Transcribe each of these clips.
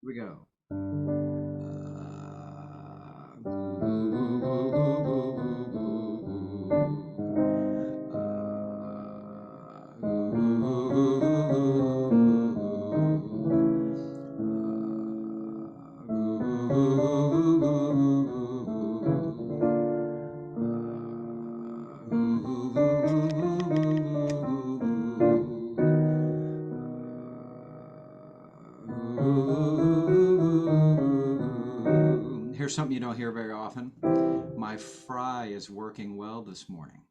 we go. Here's something you don't hear very often. My fry is working well this morning.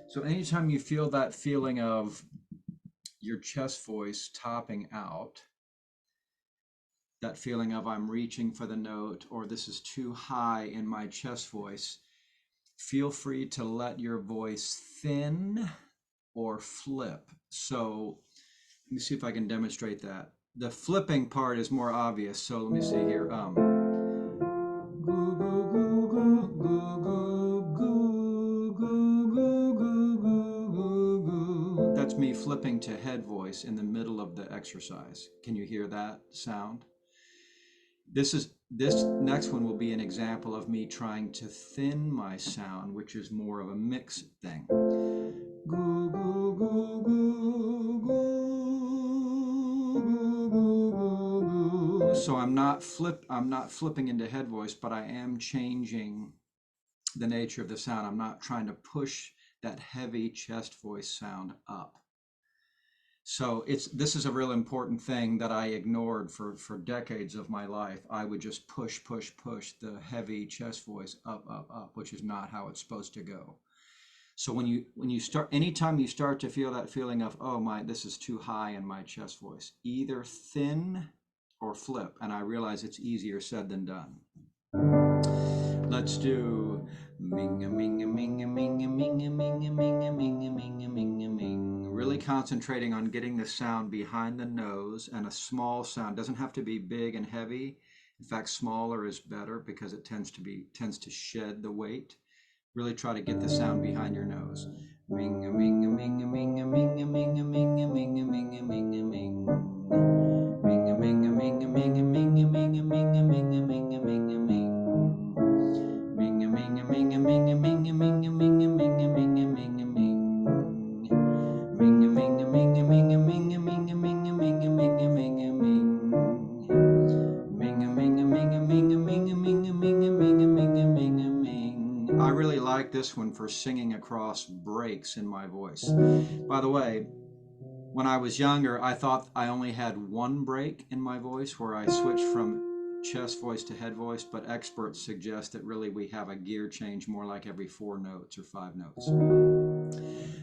So anytime you feel that feeling of your chest voice topping out, that feeling of I'm reaching for the note or this is too high in my chest voice, feel free to let your voice thin or flip. So let me see if I can demonstrate that. The flipping part is more obvious. So let me see here. That's me flipping to head voice in the middle of the exercise. Can you hear that sound? This next one will be an example of me trying to thin my sound, which is more of a mix thing. So I'm not flipping into head voice, but I am changing the nature of the sound. I'm not trying to push that heavy chest voice sound up. So this is a real important thing that I ignored for decades of my life. I would just push the heavy chest voice up, which is not how it's supposed to go. So when you start, anytime you start to feel that feeling of, oh my, this is too high in my chest voice, either thin or flip. And I realize it's easier said than done. Let's do minga minga minga minga minga minga minga minga minga minga minga. Really concentrating on getting the sound behind the nose, and a small sound doesn't have to be big and heavy. In fact, smaller is better because it tends to shed the weight. Really try to get the sound behind your nose. Minga minga minga minga minga minga minga minga minga minga minga. Minga minga minga minga minga minga minga minga minga minga minga. Minga minga minga minga minga minga minga minga minga minga minga. Minga minga minga minga minga minga minga minga minga minga minga. Minga minga minga minga minga minga minga minga minga minga minga. I really like this one for singing across breaks in my voice. By the way, when I was younger, I thought I only had one break in my voice where I switched from chest voice to head voice, but experts suggest that really we have a gear change more like every 4 notes or 5 notes.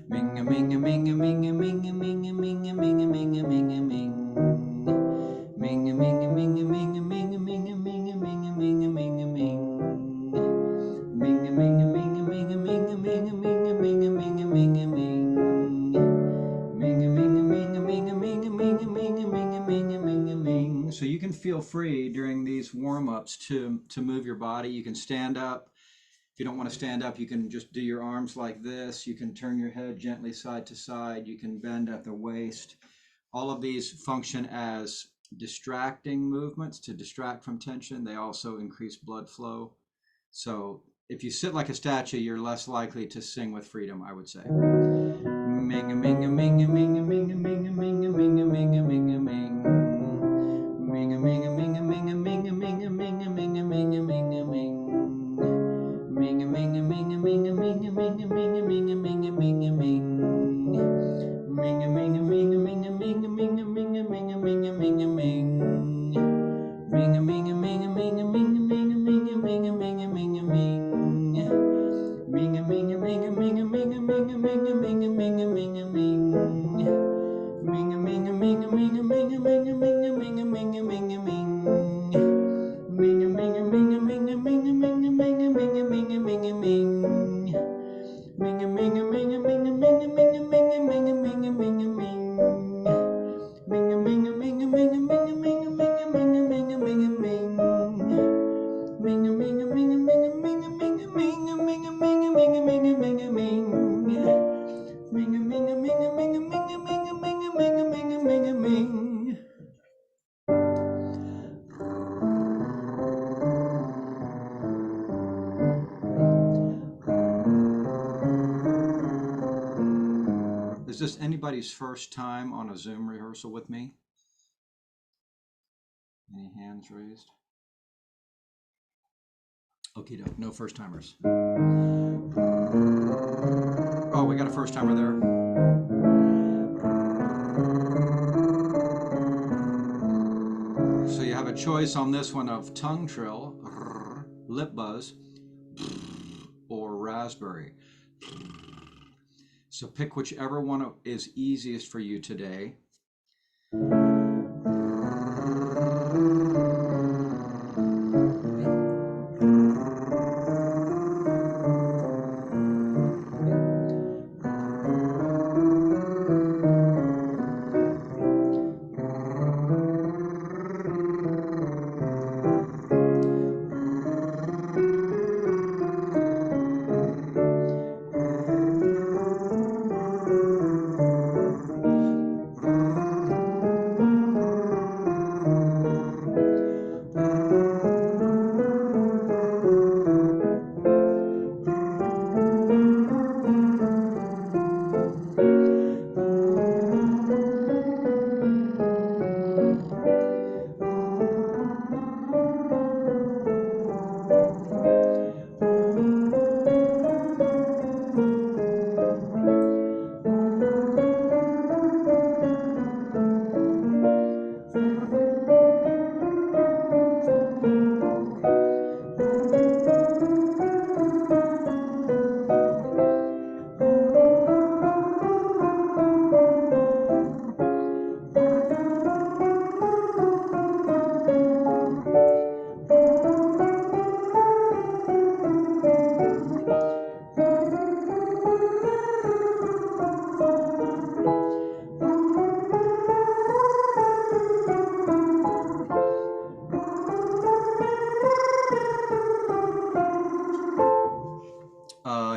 Minga minga minga minga minga minga minga minga minga minga minga. Minga minga minga minga minga minga minga minga minga minga minga. Minga minga minga minga minga minga minga minga minga minga minga. Minga minga minga minga minga minga minga minga minga minga minga. So you can feel free during these warm-ups to move your body. You can stand up. If you don't want to stand up, you can just do your arms like this. You can turn your head gently side to side. You can bend at the waist. All of these function as distracting movements to distract from tension. They also increase blood flow. So if you sit like a statue, you're less likely to sing with freedom, I would say. Minga minga minga minga minga minga minga minga minga minga ming. Minga minga minga minga minga minga minga minga minga minga ming. Minga minga minga minga minga minga minga minga minga minga ming. Minga minga minga minga minga minga minga minga minga minga ming. Minga minga minga minga minga minga minga minga minga minga ming. Minga minga minga minga minga minga minga minga minga minga ming. Minga minga minga minga minga minga minga minga minga minga ming. Minga minga minga minga minga minga minga minga minga minga ming. Minga minga minga minga minga minga minga minga minga minga ming. Minga minga minga minga minga minga minga minga minga minga ming. Minga minga minga minga minga minga minga minga minga minga minga minga ming. Minga minga minga minga minga minga minga minga minga minga ming. Is this anybody's first time on a Zoom rehearsal with me? Any hands raised? Okie doke, no first timers. Oh, we got a first timer there. So you have a choice on this one of tongue trill, lip buzz, or raspberry. So pick whichever one is easiest for you today.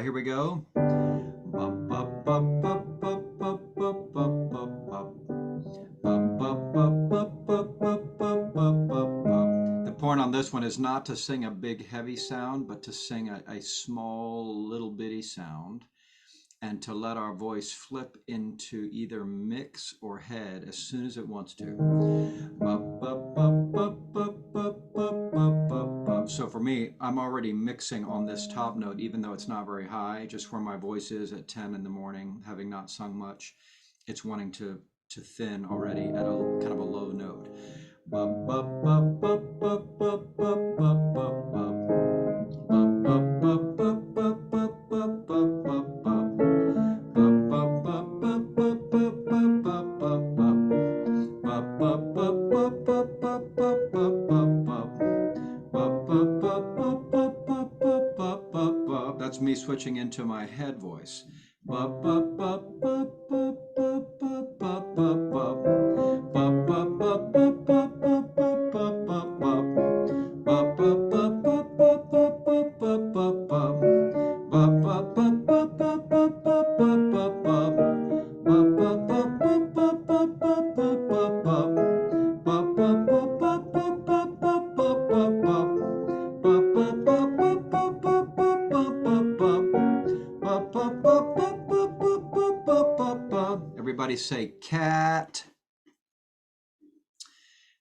Here we go. The point on this one is not to sing a big heavy sound, but to sing a small little bitty sound, and to let our voice flip into either mix or head as soon as it wants to. So for me, I'm already mixing on this top note, even though it's not very high, just where my voice is at 10 in the morning, having not sung much. It's wanting to thin already at a kind of a low note. That's me switching into my head voice. Everybody say cat.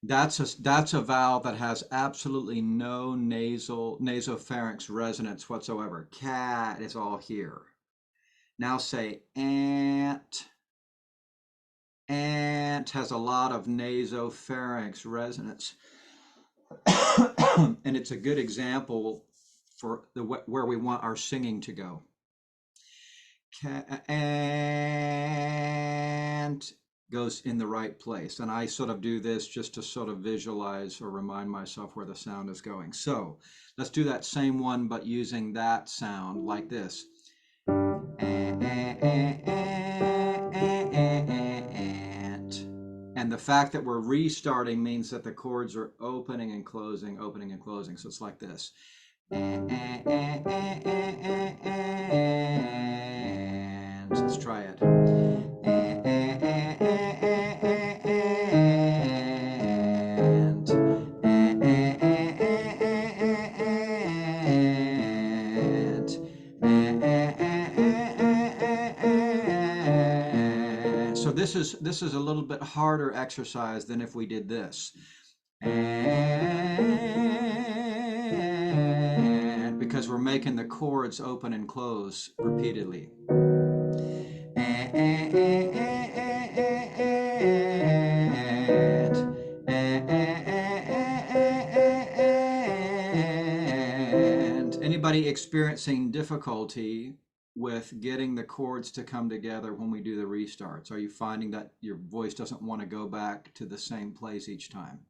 That's a vowel that has absolutely no nasopharynx resonance whatsoever. Cat is all here. Now say ant. Ant has a lot of nasopharynx resonance. And it's a good example for where we want our singing to go. Ant goes in the right place. And I sort of do this just to sort of visualize or remind myself where the sound is going. So let's do that same one, but using that sound like this. Ant. And the fact that we're restarting means that the chords are opening and closing, opening and closing. So it's like this. And let's try it. So this is a little bit harder exercise than if we did this. And because we're making the chords open and close repeatedly. And anybody experiencing difficulty with getting the chords to come together when we do the restarts? Are you finding that your voice doesn't want to go back to the same place each time?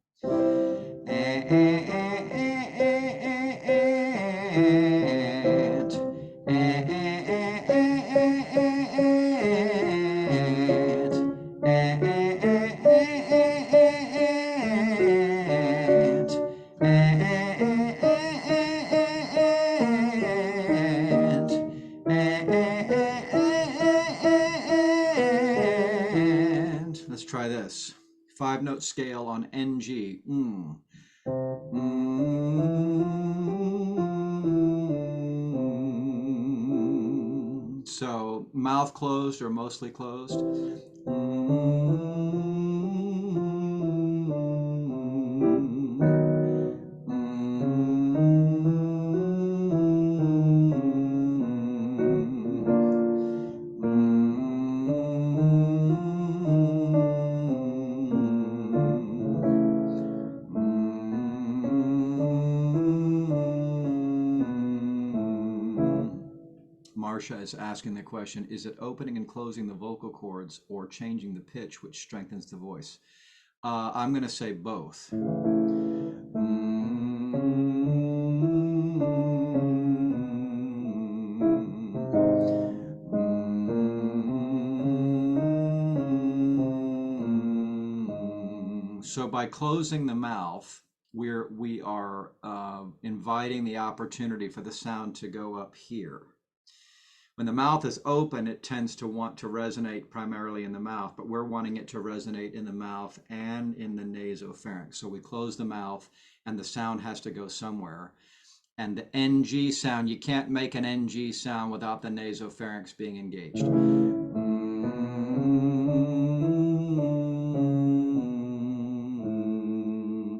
Let's try this. 5-note scale on NG. So mouth closed or mostly closed. Marcia is asking the question, is it opening and closing the vocal cords or changing the pitch, which strengthens the voice? I'm going to say both. So by closing the mouth, we are inviting the opportunity for the sound to go up here. When the mouth is open, it tends to want to resonate primarily in the mouth, but we're wanting it to resonate in the mouth and in the nasopharynx. So we close the mouth and the sound has to go somewhere. And the NG sound, you can't make an NG sound without the nasopharynx being engaged.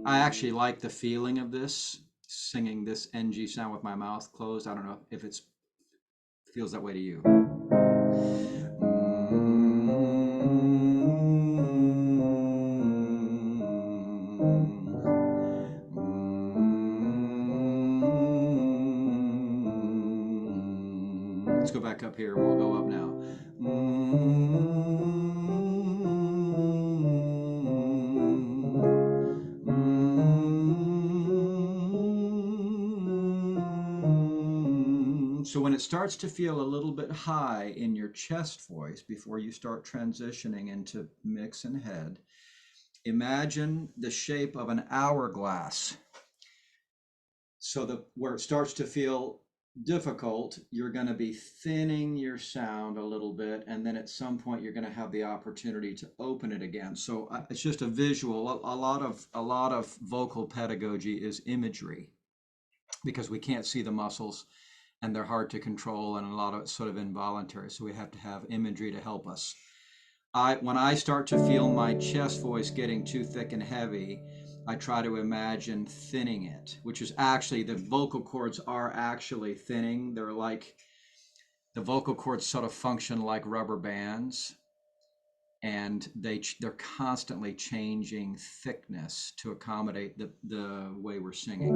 I actually like the feeling of this, singing this NG sound with my mouth closed. I don't know if it feels that way to you. Let's go back up here. We'll go up now. So when it starts to feel a little bit high in your chest voice before you start transitioning into mix and head, imagine the shape of an hourglass. So where it starts to feel difficult, you're going to be thinning your sound a little bit, and then at some point you're going to have the opportunity to open it again. So it's just a visual. A lot of vocal pedagogy is imagery, because we can't see the muscles and they're hard to control, and a lot of it's sort of involuntary. So we have to have imagery to help us. when I start to feel my chest voice getting too thick and heavy, I try to imagine thinning it, which is actually the vocal cords are actually thinning. They're like the vocal cords sort of function like rubber bands, and they're constantly changing thickness to accommodate the way we're singing.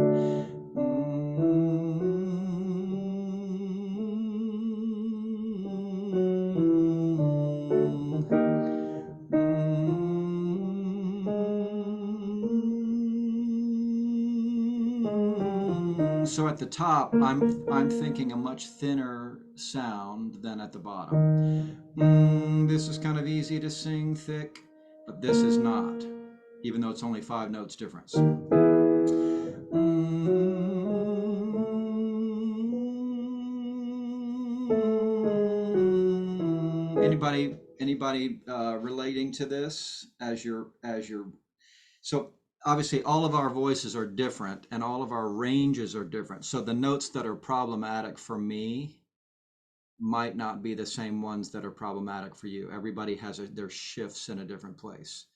So at the top, I'm thinking a much thinner sound than at the bottom. This is kind of easy to sing thick, but this is not, even though it's only 5 notes difference. Anybody relating to this as you're so obviously all of our voices are different and all of our ranges are different. So the notes that are problematic for me might not be the same ones that are problematic for you. Everybody has their shifts in a different place.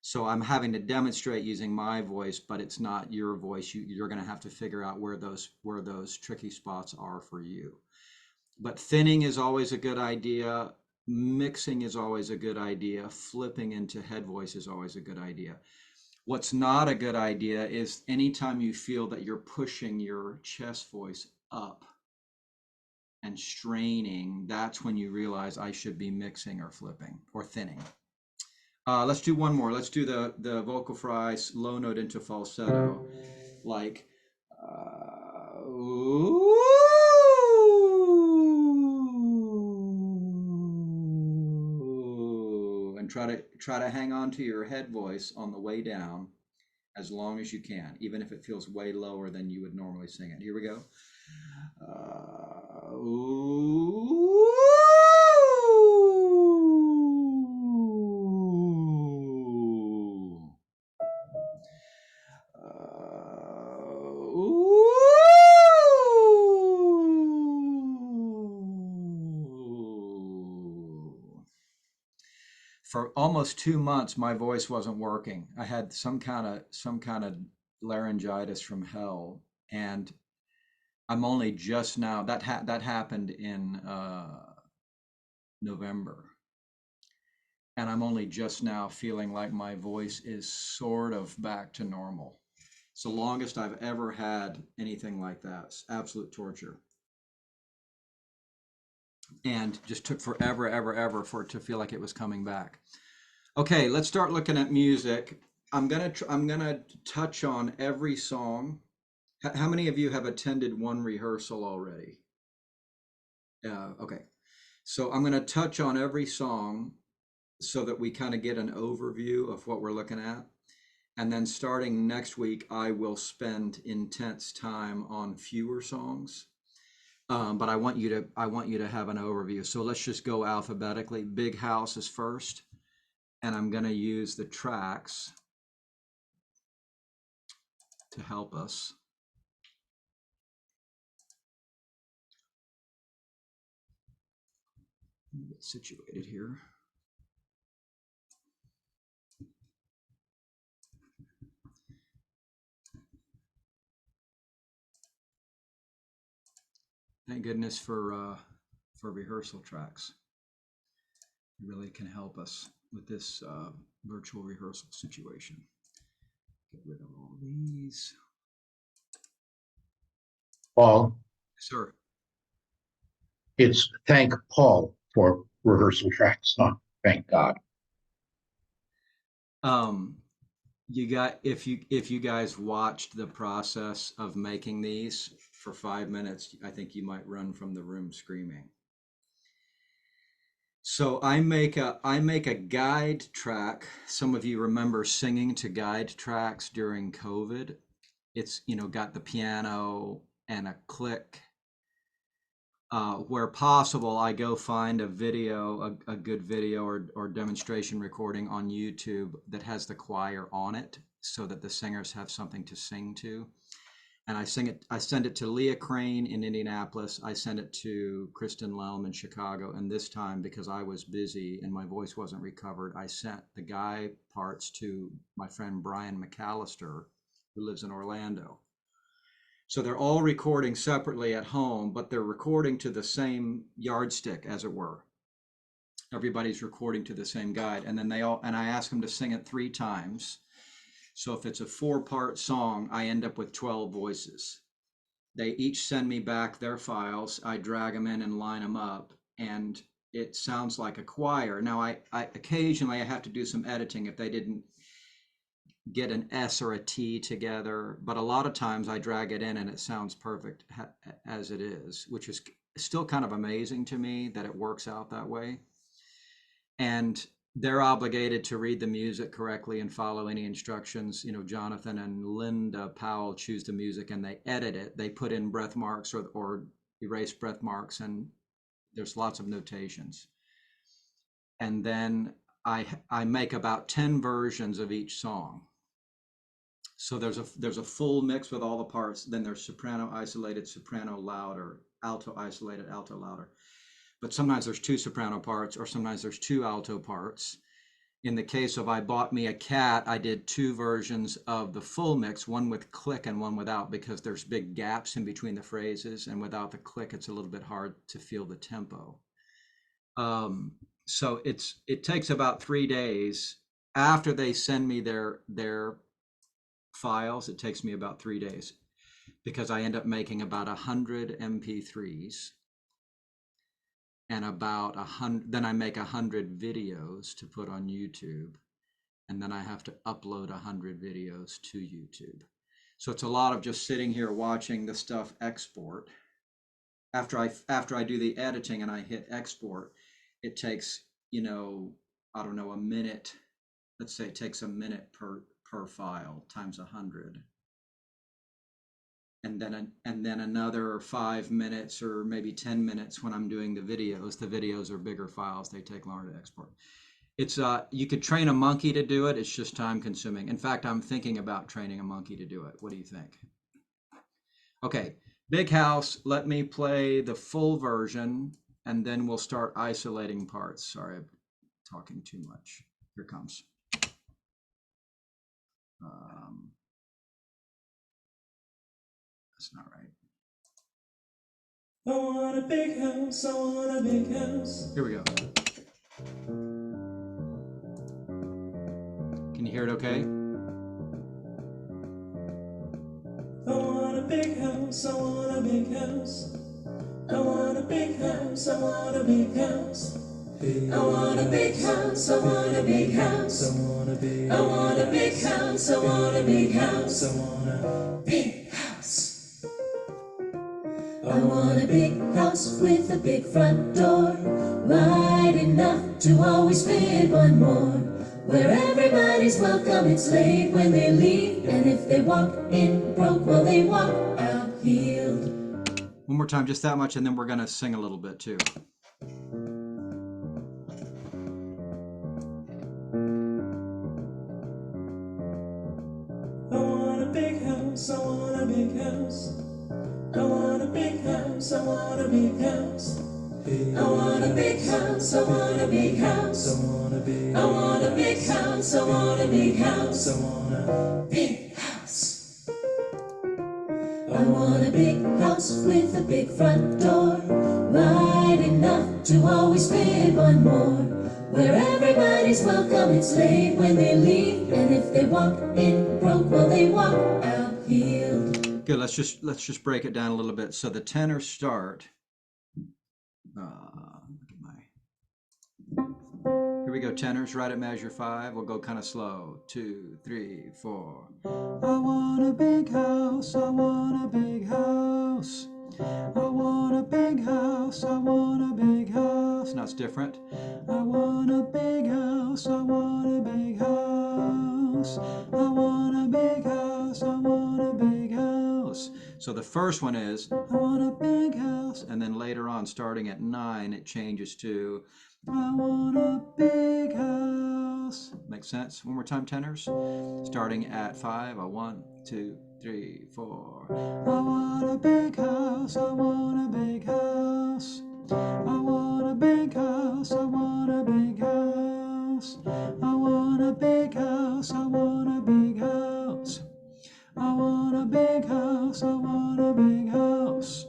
So I'm having to demonstrate using my voice, but it's not your voice. You're going to have to figure out where those tricky spots are for you. But thinning is always a good idea. Mixing is always a good idea. Flipping into head voice is always a good idea. What's not a good idea is anytime you feel that you're pushing your chest voice up and straining, that's when you realize I should be mixing or flipping or thinning. Let's do one more. Let's do the vocal fry low note into falsetto, like ooh, and try to hang on to your head voice on the way down as long as you can, even if it feels way lower than you would normally sing it. Here we go. Ooh. For almost 2 months, my voice wasn't working. I had some kind of laryngitis from hell, and I'm only just now that happened in November, and I'm only just now feeling like my voice is sort of back to normal. It's the longest I've ever had anything like that. It's absolute torture, and just took forever, ever for it to feel like it was coming back. Okay, let's start looking at music. I'm gonna touch on every song. How many of you have attended one rehearsal already? Okay. So I'm going to touch on every song so that we kind of get an overview of what we're looking at. And then starting next week, I will spend intense time on fewer songs. But I want you to have an overview. So let's just go alphabetically. Big House is first, and I'm going to use the tracks to help us. Get situated here. Thank goodness for rehearsal tracks. It really can help us with this virtual rehearsal situation. Get rid of all these. Paul, Sir, it's thank Paul for rehearsal tracks, not thank God. um, if you guys watched the process of making these for 5 minutes, I think you might run from the room screaming. So I make a guide track. Some of you remember singing to guide tracks during COVID. It's got the piano and a click. Where possible, I go find a video, a good video or demonstration recording on YouTube that has the choir on it so that the singers have something to sing to. And I send it to Leah Crane in Indianapolis. I send it to Kristen Lelm in Chicago. And this time, because I was busy and my voice wasn't recovered, I sent the guy parts to my friend Brian McAllister, who lives in Orlando. So they're all recording separately at home, but they're recording to the same yardstick, as it were. Everybody's recording to the same guide. And then I ask them to sing it 3 times. So if it's a 4-part song, I end up with 12 voices. They each send me back their files. I drag them in and line them up, and it sounds like a choir. Now, I occasionally I have to do some editing if they didn't get an S or a T together, but a lot of times I drag it in and it sounds perfect as it is, which is still kind of amazing to me that it works out that way. And they're obligated to read the music correctly and follow any instructions. Jonathan and Linda Powell choose the music and they edit it. They put in breath marks or erase breath marks, and there's lots of notations. And then I make about 10 versions of each song. So there's a full mix with all the parts. Then there's soprano isolated, soprano louder, alto isolated, alto louder. But sometimes there's 2 soprano parts, or sometimes there's 2 alto parts. In the case of I Bought Me a Cat, I did 2 versions of the full mix, one with click and one without, because there's big gaps in between the phrases, and without the click, it's a little bit hard to feel the tempo. So it takes about 3 days after they send me their files. It takes me about 3 days because I end up making about 100 MP3s. And about 100, then I make 100 videos to put on YouTube, and then I have to upload 100 videos to YouTube. So it's a lot of just sitting here watching the stuff export. After I do the editing and I hit export, it takes, I don't know, a minute. Let's say it takes a minute per file times 100. And then another 5 minutes or maybe 10 minutes when I'm doing the videos. The videos are bigger files; they take longer to export. It's you could train a monkey to do it. It's just time consuming. In fact, I'm thinking about training a monkey to do it. What do you think? Okay, Big House. Let me play the full version, and then we'll start isolating parts. Sorry, I'm talking too much. Here comes. That's not right. I want a big house, I want a big house. Here we go. Can you hear it okay? I want a big house, I want a big house. I want a big house, I want a big house. I want a big house, I want a big house. I want a big house, I want a big house. I want a big house. I want a big house with a big front door, wide enough to always fit one more, where everybody's welcome. It's late when they leave, and if they walk in broke, well, they walk out healed. One more time, just that much, and then we're gonna sing a little bit too. I want a big house, I want a big house. I want a big house, I want a big house. I want a big house, I want a big house. I want a big house, I want a big house. I want a big house. I want a big house with a big front door, wide enough to always fit one more, where everybody's welcome. It's late when they leave, and if they walk in broke, well, they walk out healed. Good. Let's just break it down a little bit. So the tenors start. Here we go. Tenors right at measure 5. We'll go kind of slow. 2, 3, 4. I want a big house. I want a big house. I want a big house. I want a big house. Now it's different. I want a big house. I want a big house. I want a big house. I want a big house. So the first one is I want a big house, and then later on, starting at 9, it changes to I want a big house. Makes sense? One more time, tenors. Starting at 5, a 1, 2, 3, 4. I want a big house, I want a big house. I want a big house, I want a big house. I want a big house, I want a big house. I want a big house, I want a big house.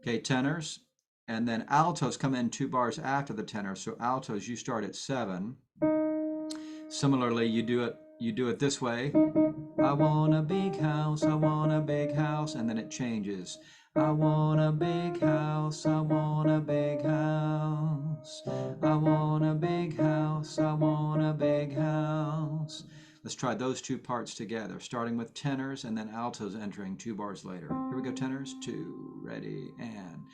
Okay, tenors. And then altos come in 2 bars after the tenor. So altos, you start at 7. Similarly, you do it this way. I want a big house, I want a big house, and then it changes. I want a big house, I want a big house. I want a big house, I want a big house. Let's try those 2 parts together, starting with tenors and then altos entering 2 bars later. Here we go, tenors. 2, ready, and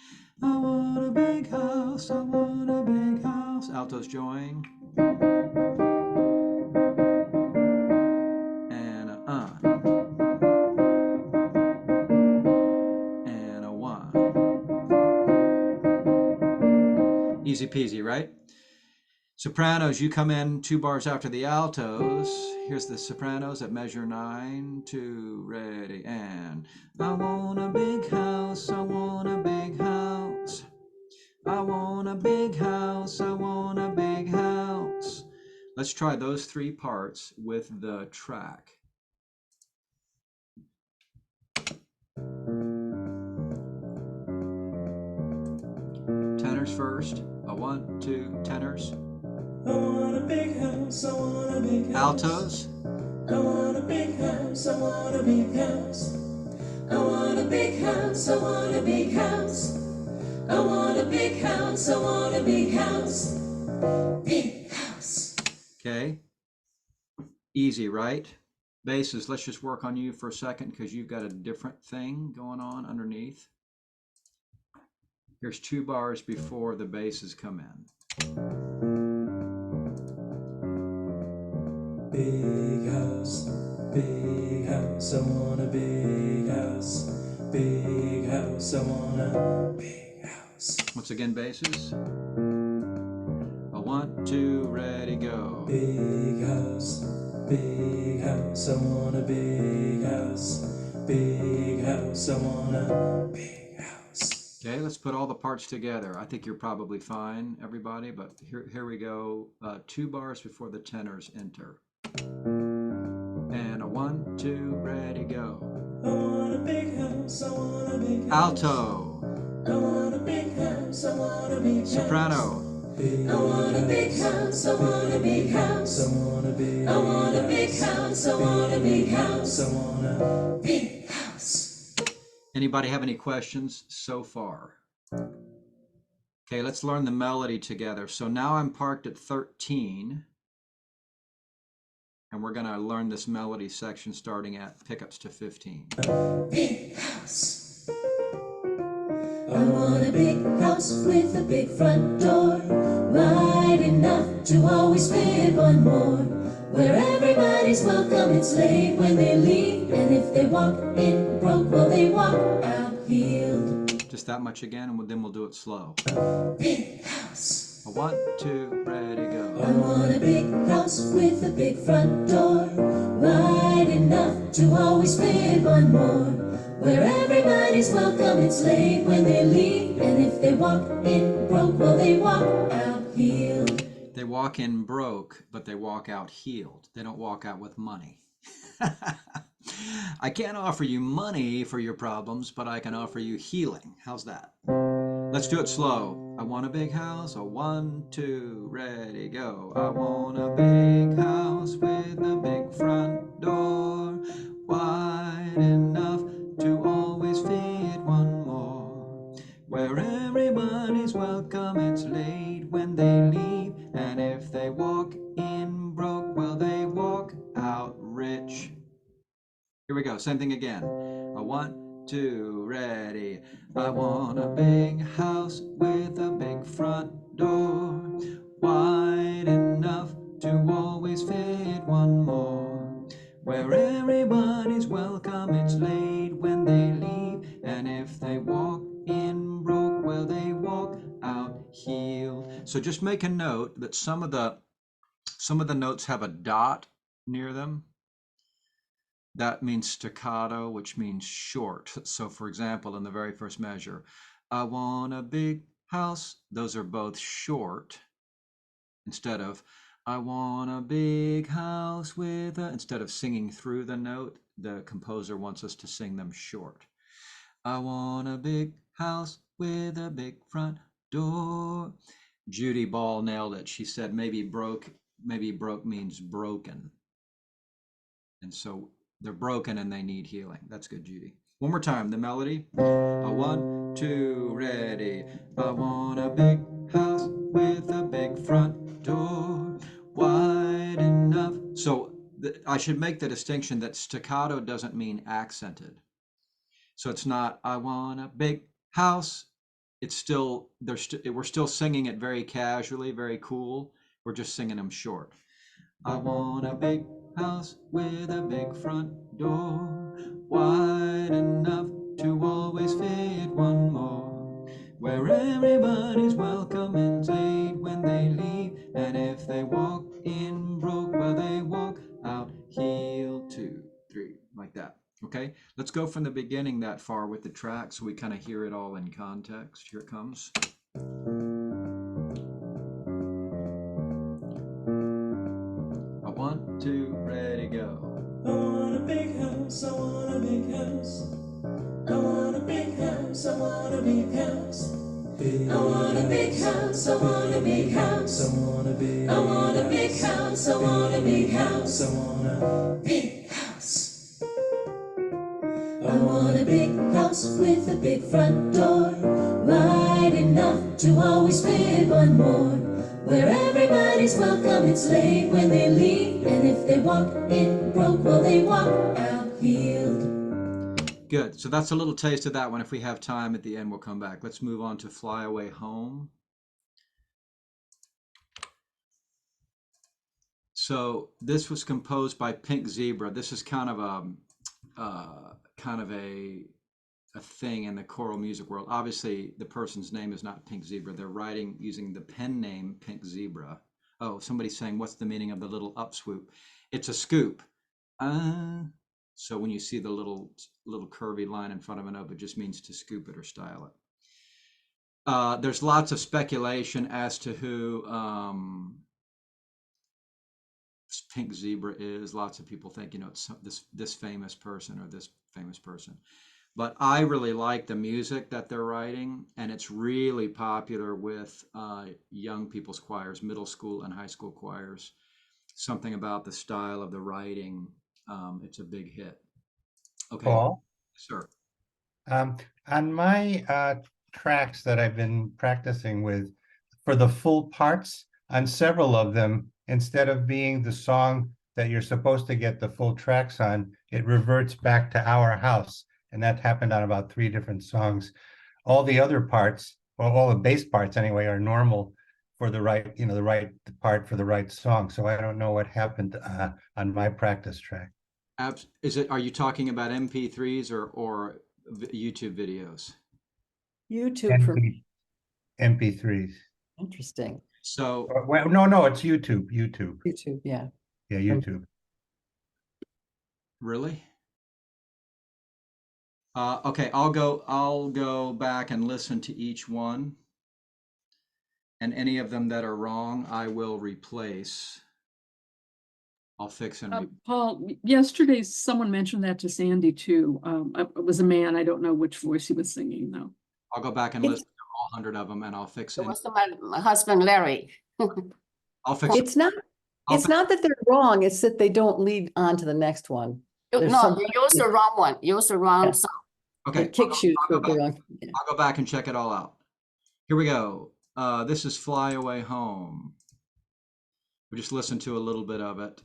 I want a big house, I want a big house. Altos join. And and a 1. Easy peasy, right? Sopranos, you come in 2 bars after the altos. Here's the sopranos at measure 9, 2, ready, and I want a big house, I want a big house. I want a big house, I want a big house. Let's try those 3 parts with the track. Tenors first. A 1, 2, tenors. I want a big house, I want a big house. Altos. I want a big house, I want a big house. I want a big house, I want a big house. I want a big house, I want a big house. Big house. Okay. Easy, right? Basses, let's just work on you for a second because you've got a different thing going on underneath. Here's 2 bars before the basses come in. Big house, I want a big house. Big house, I want a big house. Once again, basses. A 1, 2, ready, go. Big house, I want a big house. Big house, I want a big house. Okay, let's put all the parts together. I think you're probably fine, everybody, but here we go. 2 bars before the tenors enter. And a 1, 2, ready, go. I want a big house, I want a big house. Alto. I want a big house, I want a big house. Soprano. I want a big house, I want a big house. I want a big house, I want a big house. I want a big house, I want a big house. Anybody have any questions so far? Okay, let's learn the melody together. So now I'm parked at 13. And we're going to learn this melody section starting at pickups to 15. Big house. I want a big house with a big front door, wide enough to always fit one more, where everybody's welcome. It's late when they leave, and if they walk in broke, well, they walk out healed. Just that much again, and then we'll do it slow. Big house. A 1, 2, ready, go. I want a big house with a big front door, wide enough to always fit one more, where everybody's welcome. It's late when they leave, and if they walk in broke, well, they walk out healed. They walk in broke, but they walk out healed. They don't walk out with money. I can't offer you money for your problems, but I can offer you healing. How's that? Let's do it slow. I want a big house. A 1, 2, ready, go. I want a big house with a big front door, wide enough to always fit one more, where everybody's welcome. It's late when they leave, and if they walk in broke, well, they walk out rich. Here we go, same thing again. A 1, 2, ready. I want a big house with a big front door, wide enough to always fit one more, where everybody's welcome. It's late when they leave, and if they walk in broke, well, they walk out healed. So just make a note that some of the notes have a dot near them. that means staccato, which means short. So, for example, in the very first measure, I want a big house. Those are both short instead of I want a big house with a, instead of singing through the note, the composer wants us to sing them short. I want a big house with a big front door. Judy Ball nailed it. She said maybe broke means broken. And so they're broken and they need healing. That's good, Judy. One more time, the melody. A one, two, ready. I want a big house with a big front door, wide enough. So I should make the distinction that staccato doesn't mean accented. So it's not, I want a big house. It's still, we're still singing it very casually, very cool. We're just singing them short. I want a big house with a big front door, wide enough to always fit one more, where everybody's welcome and late when they leave, and if they walk in broke, well, they walk out healed. 2, 3, like that. Okay, let's go from the beginning that far with the track so we kind of hear it all in context. Here it comes. A 1, 2, ready, go. I want a big house, I want a big house. I want a big house, I want a big house. I want a big house, I want a big house. I want a big house, I want a big house. I want a big house. I want a big house with a big front door, wide enough to always fit one more, where everybody's welcome, it's late when they leave, and if they walk in broke, well, they walk out healed. Good. So that's a little taste of that one. If we have time at the end, we'll come back. Let's move on to Fly Away Home. So this was composed by Pink Zebra. This is kind of a thing in the choral music world. Obviously, the person's name is not Pink Zebra. They're writing using the pen name Pink Zebra. Oh, somebody's saying, what's the meaning of the little upswoop? It's a scoop. So when you see the little curvy line in front of an up, it just means to scoop it or style it. There's lots of speculation as to who Pink Zebra is. Lots of people think, it's this famous person or this famous person. But I really like the music that they're writing, and it's really popular with young people's choirs, middle school and high school choirs. Something about the style of the writing. It's a big hit. Okay, Paul, sir. on my tracks that I've been practicing with, for the full parts, on several of them, instead of being the song that you're supposed to get the full tracks on, it reverts back to Our House. And that happened on about 3 different songs. All the other parts, well, all the bass parts anyway, are normal for the right, the right part for the right song. So I don't know what happened on my practice track. Are you talking about MP3s or YouTube videos? YouTube for MP3s. interesting. So Well, no, it's YouTube. YouTube, yeah. Yeah, YouTube. really? Okay, I'll go back and listen to each one, and any of them that are wrong, I will replace. I'll fix and Paul, yesterday someone mentioned that to Sandy too. It was a man. I don't know which voice he was singing though. I'll go back and listen to all 100 of them, and I'll fix It it. was my husband, Larry. I'll fix. It's not that they're wrong, it's that they don't lead on to the next one. There's No, something you used the wrong one. You used the wrong song. Okay, It kicks you to the wrong. Yeah. I'll go back and check it all out. Here we go. This is Fly Away Home. We just listen to a little bit of it,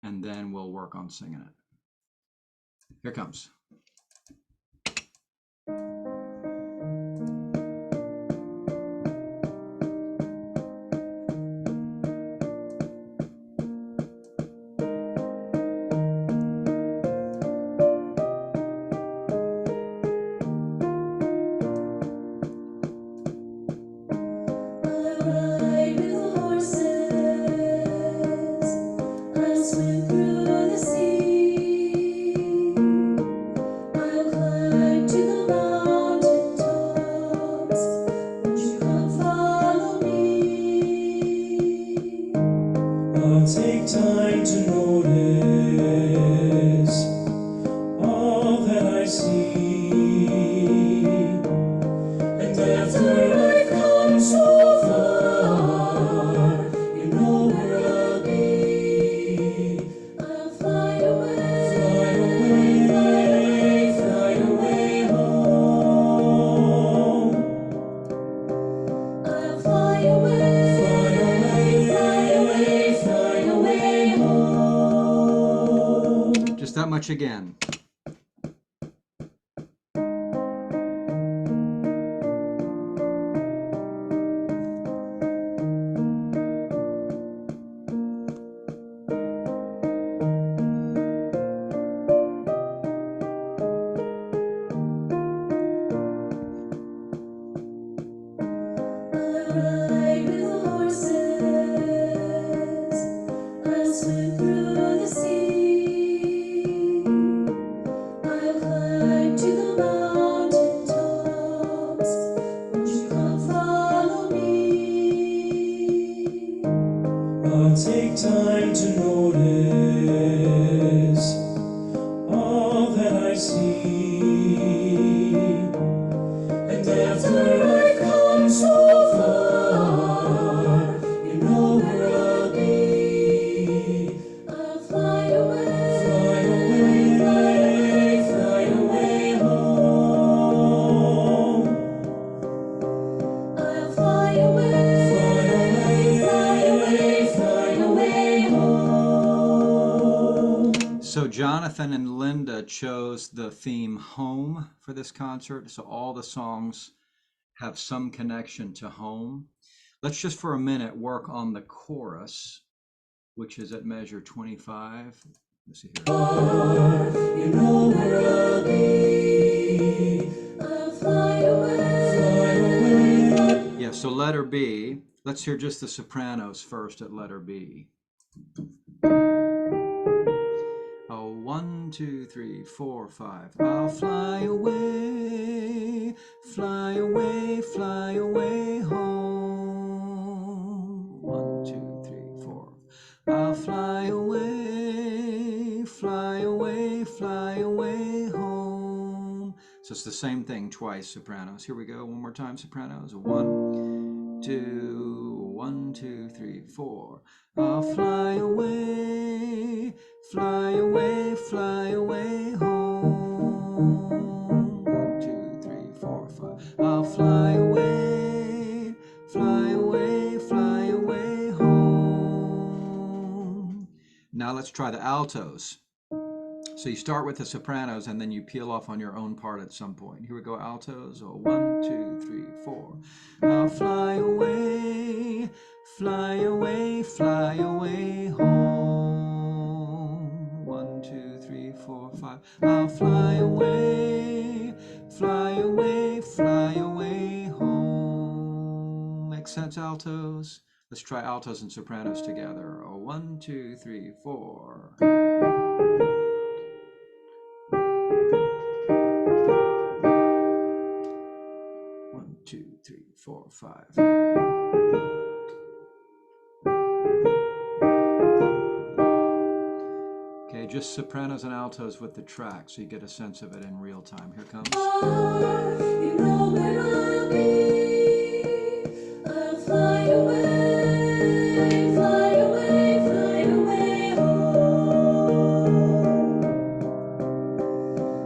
and then we'll work on singing it. Here comes. I'll swim through the sea. take time to notice all that I see. And after I've come so far, you know where I'll be. I'll fly away, fly away, fly away, fly away home. I'll fly away, fly away, fly away, fly away home. Just that much again. I'll ride with the horses, I'll swim through the sea, I'll climb to the mountain tops, won't you come follow me? I'll take time to notice all that I see. And after I've come so far, you know where I'll be. I'll fly away, fly away, fly away, fly away home. I'll fly away, fly away, fly away, fly away home. So Jonathan and Linda chose the theme home for this concert. So all the songs have some connection to home. Let's just for a minute work on the chorus, which is at measure 25. Let's see here. You know where I'll be. I'll fly away, fly away. Yeah, so letter B. Let's hear just the sopranos first at letter B. Oh, 1, 2, 3, 4, 5. I'll fly away, fly away, fly away home. 1, 2, 3, 4. I'll fly away, fly away, fly away home. So it's the same thing twice, sopranos. Here we go, one more time, sopranos. 1, 2, 1, 2, 3, 4. I'll fly away, fly away, fly away home. 1, 2, 3, 4, 5. I'll fly away, fly away, fly away home. Now let's try the altos. So you start with the sopranos and then you peel off on your own part at some point. Here we go, altos. Oh, 1, 2, 3, 4. I'll fly away, fly away, fly away home. 1, 2, 3, 4, 5. I'll fly away, fly away, fly away home. Make sense, altos? Let's try altos and sopranos together. Oh, 1, 2, 3, 4. 1, 2, 3, 4, 5. Okay, just sopranos and altos with the track so you get a sense of it in real time. Here comes. You know where I'll be. I'll fly away, fly away, fly away home.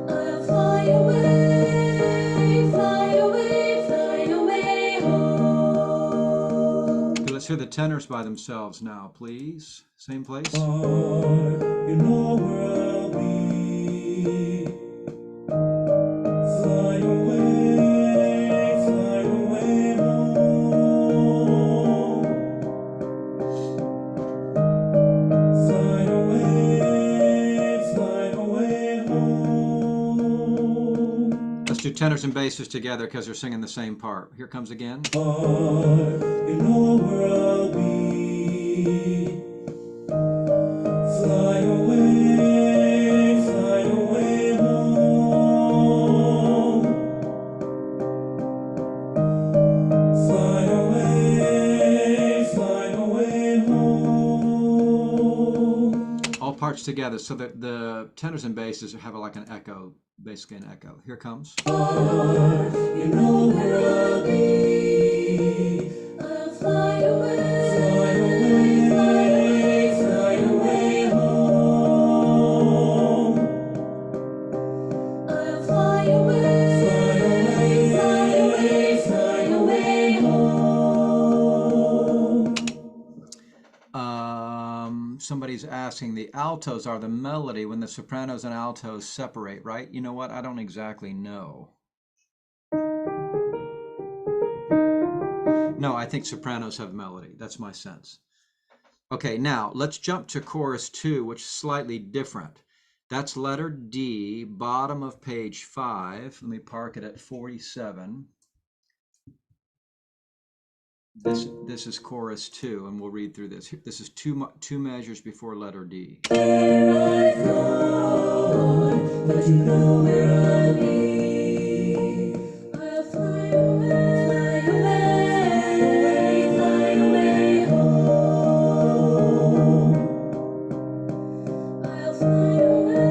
I'll fly away, fly away, fly away home. Okay, let's hear the tenors by themselves now, please. Same place. You know where I'll be. Fly away home. Fly away home. Let's do tenors and basses together because they're singing the same part. Here comes again. You know where I'll be. Fly away home. Fly away home. parts together so that the tenors and basses have like an echo, basically an echo. Here comes. You know where I'll be. I'll fly away, fly away, fly away, fly away home. I'll fly away, fly away, fly away, fly away home. Somebody's asking, the altos are the melody when the sopranos and altos separate, right? You know what? I don't exactly know. No, I think sopranos have melody. That's my sense. Okay, now let's jump to chorus 2, which is slightly different. That's letter D, bottom of page 5. Let me park it at 47. This is chorus 2, and we'll read through this. This is two measures before letter D. Where I've gone, but you know where I'll be. I'll fly away, fly away home. I'll fly away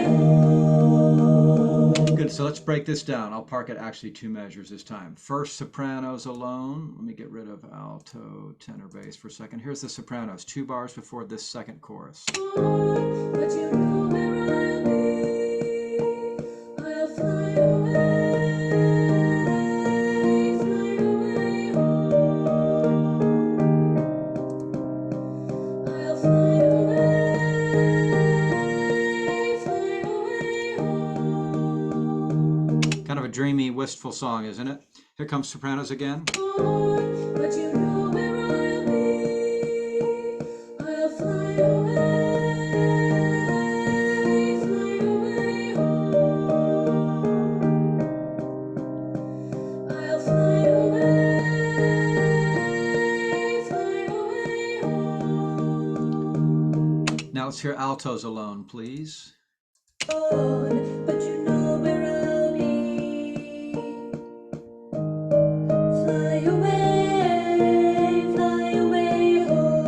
home. Good, so let's break this down. I'll park it actually 2 measures this time. First, sopranos alone. Let me get rid of alto, tenor, bass for a second. Here's the sopranos, 2 bars before this second chorus. But you know where I'll be. I'll fly away home. I'll fly away home. Kind of a dreamy, wistful song, isn't it? Here comes sopranos again. But you know where I'll be. I'll fly away home. I'll fly away home. Now let's hear altos alone, please. But you know where I'll be. Fly away home.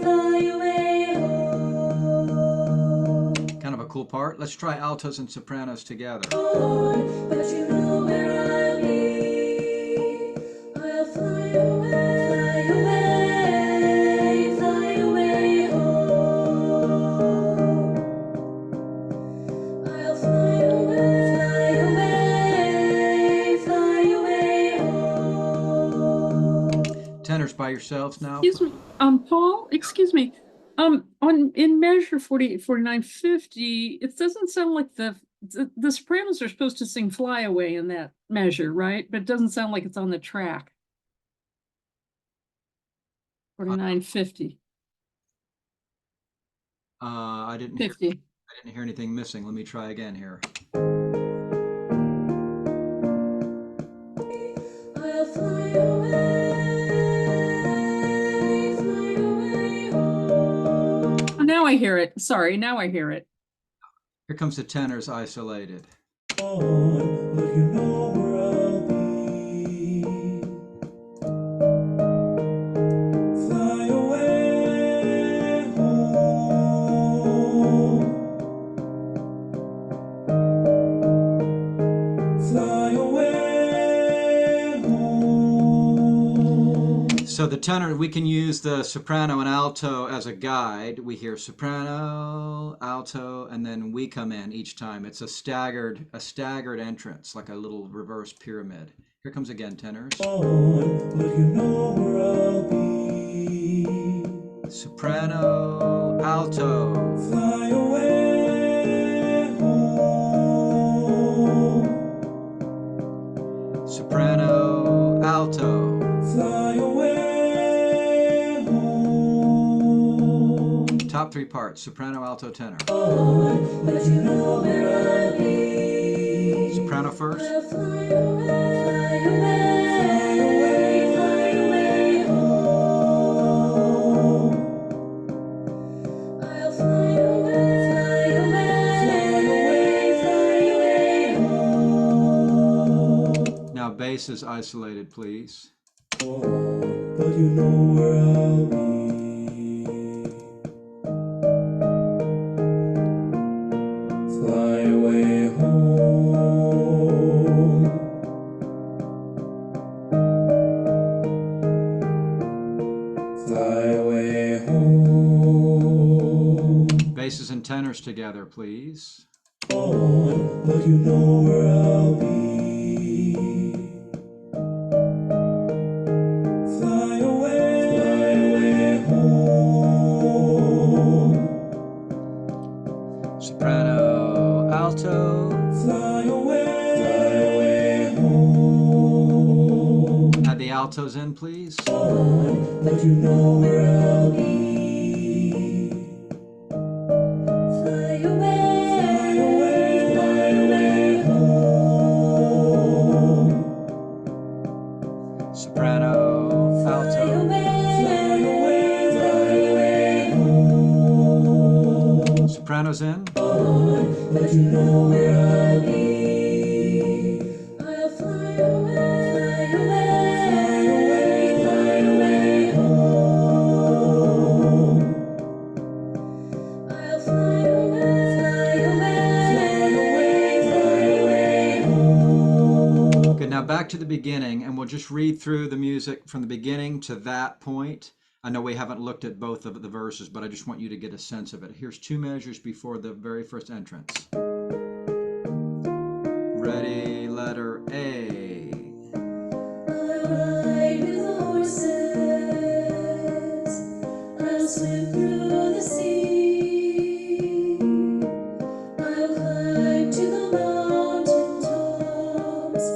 Fly away home. Kind of a cool part. Let's try altos and sopranos together. But you know where I'll be. I'll fly away home. I'll fly away home. Tenors by yourselves now. Excuse me, Paul, excuse me. In measure 48, 49, 50, it doesn't sound like the sopranos are supposed to sing Fly Away in that measure, right? But it doesn't sound like it's on the track. 49, 50, I didn't 50. hear anything missing. Let me try again here. I'll fly away home. Oh, now I hear it. Sorry, now I hear it. Here comes the tenors isolated. But you know where I'll be. Fly away home. Fly away home. So the tenor, we can use the soprano and alto as a guide. We hear soprano, alto, and then we come in each time. It's a staggered entrance, like a little reverse pyramid. Here comes again, tenors. But you know where I'll be. Soprano, alto. Fly away home. Soprano, alto. Fly away home. Top 3 parts, soprano, alto, tenor. But you know where I'll be. Soprano first. I'll fly away home. I'll fly away home. bass is isolated, please. But you know where I'll be. Fly away home. Fly away home. Basses and tenors together, please. But you know where I'll be. Fly away home. Soprano, alto. Fly away home. Add the altos in, please. But you know where I'll be. Fly away home. Soprano, alto. Fly away home. Sopranos in. But you know where I'll be. I'll fly away home. I'll fly away home. Good, now back to the beginning, and we'll just read through the music from the beginning to that point. I know we haven't looked at both of the verses, but I just want you to get a sense of it. Here's 2 measures before the very first entrance. Ready, letter A. I'll ride with the horses. I'll swim through the sea. I'll climb to the mountain tops.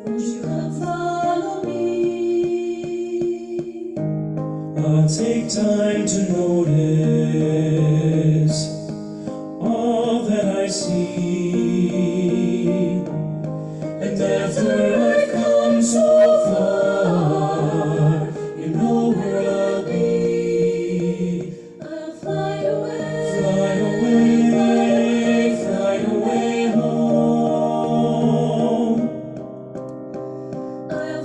Won't you come follow me? I'll take time to notice all that I see. And after I've come so far, you know where I'll be. I'll fly away home. I'll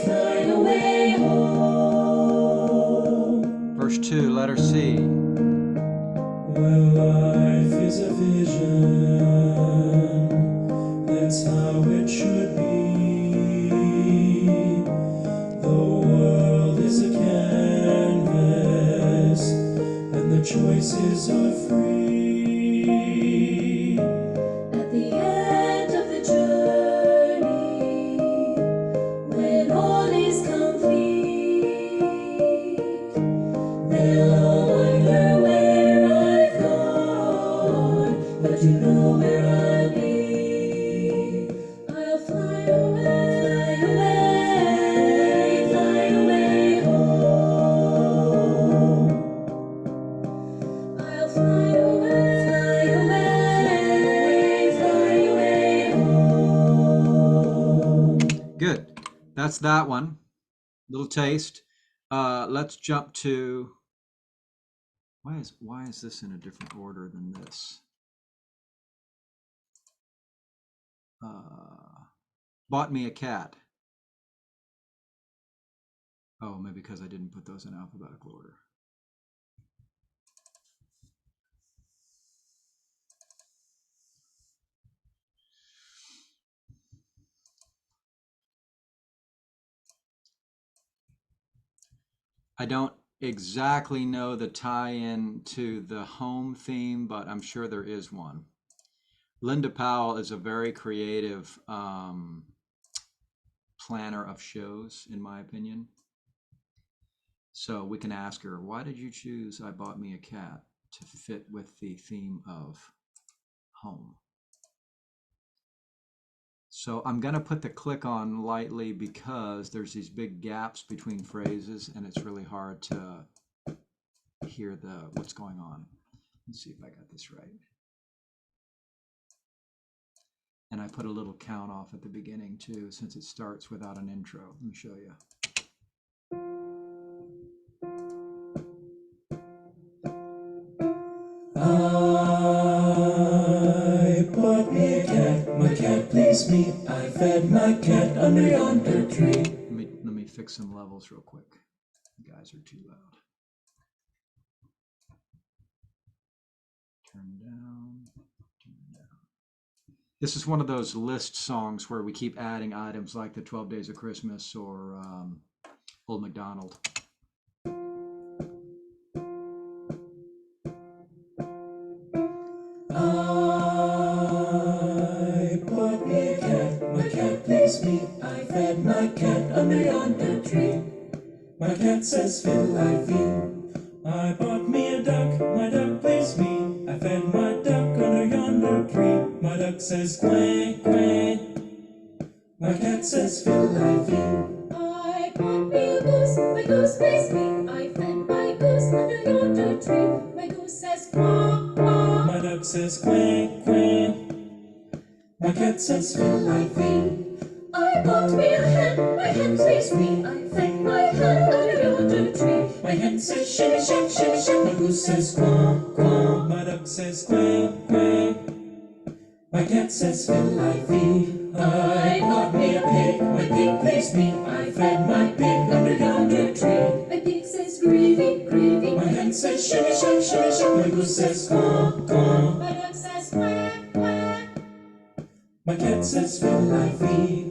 fly away home. Verse 2, letter C. Well, life is a vision, that's how it should be. The world is a canvas, and the choices are free. At the end of the journey, when all is complete, they'll all wonder where I've gone, but you know where I'll be. I'll fly away home. I'll fly away home. Good. That's that one. Little taste. Let's jump to, why is this in a different order than this? Bought me a cat. Oh, maybe because I didn't put those in alphabetical order. I don't exactly know the tie-in to the home theme, but I'm sure there is one. Linda Powell is a very creative planner of shows, in my opinion. So we can ask her, why did you choose I Bought Me a Cat to fit with the theme of home? So I'm going to put the click on lightly because there's these big gaps between phrases and it's really hard to hear what's going on. Let's see if I got this right. And I put a little count off at the beginning too, since it starts without an intro. Let me show you. I bought me a cat, my cat please me. I fed my cat under yonder tree. Let me fix some levels real quick. You guys are too loud. Turn down. Turn down. This is one of those list songs where we keep adding items like the 12 Days of Christmas or Old MacDonald. I bought me a cat, my cat pleased me. I fed my cat under yonder tree. My cat says fiddle I feel. I bought me a duck, my duck pleased me. I fed my duck under yonder tree. My duck says quack, quack. My cat says fiddle I feel. I bought me a goose, my goose pleased me. I fed my goose under yonder tree. My goose says quack, quack. My duck says quack, quack. My cat says fiddle I feel. I bought me a hen, my hen pleased me. I fed my hen under yonder tree. My hen says shimmy shack, shimmy shack. My goose says quack, quack. My duck says quack, quack. My cat says fiddle I feel. I bought me a pig, my pig pleased me. I fed my pig under yonder tree. My pig says greedy, greedy. My hen says shimmy shack, shimmy shack. My goose says quack, quack. My duck says quack, quack. My cat says fiddle I feel.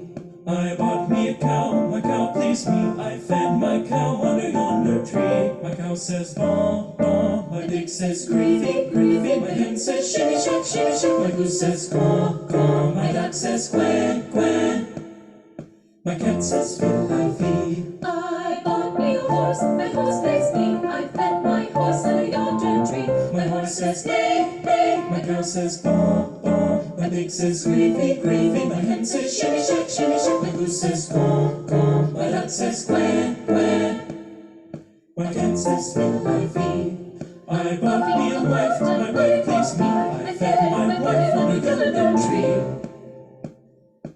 I bought me a cow, my cow pleased me. I fed my cow under yonder tree. My cow says baa, baa. My pig says greedy, greedy. My hen says shimmy shack, shimmy shack. My goose says caw, caw. My duck says quack, quack. My cat says fiddle I feel. I bought me a horse, my horse pleased me. I fed my horse under yonder tree. My horse says neigh, neigh. My cow says baa, baa. My pig says gravy, gravy. My hen says shimmy shack, shimmy shack. My goose says caw, caw. My duck says quack, quack. My cat says fiddle I feel. I bought me a wife, my wife pleased me. I fed my wife under yonder tree.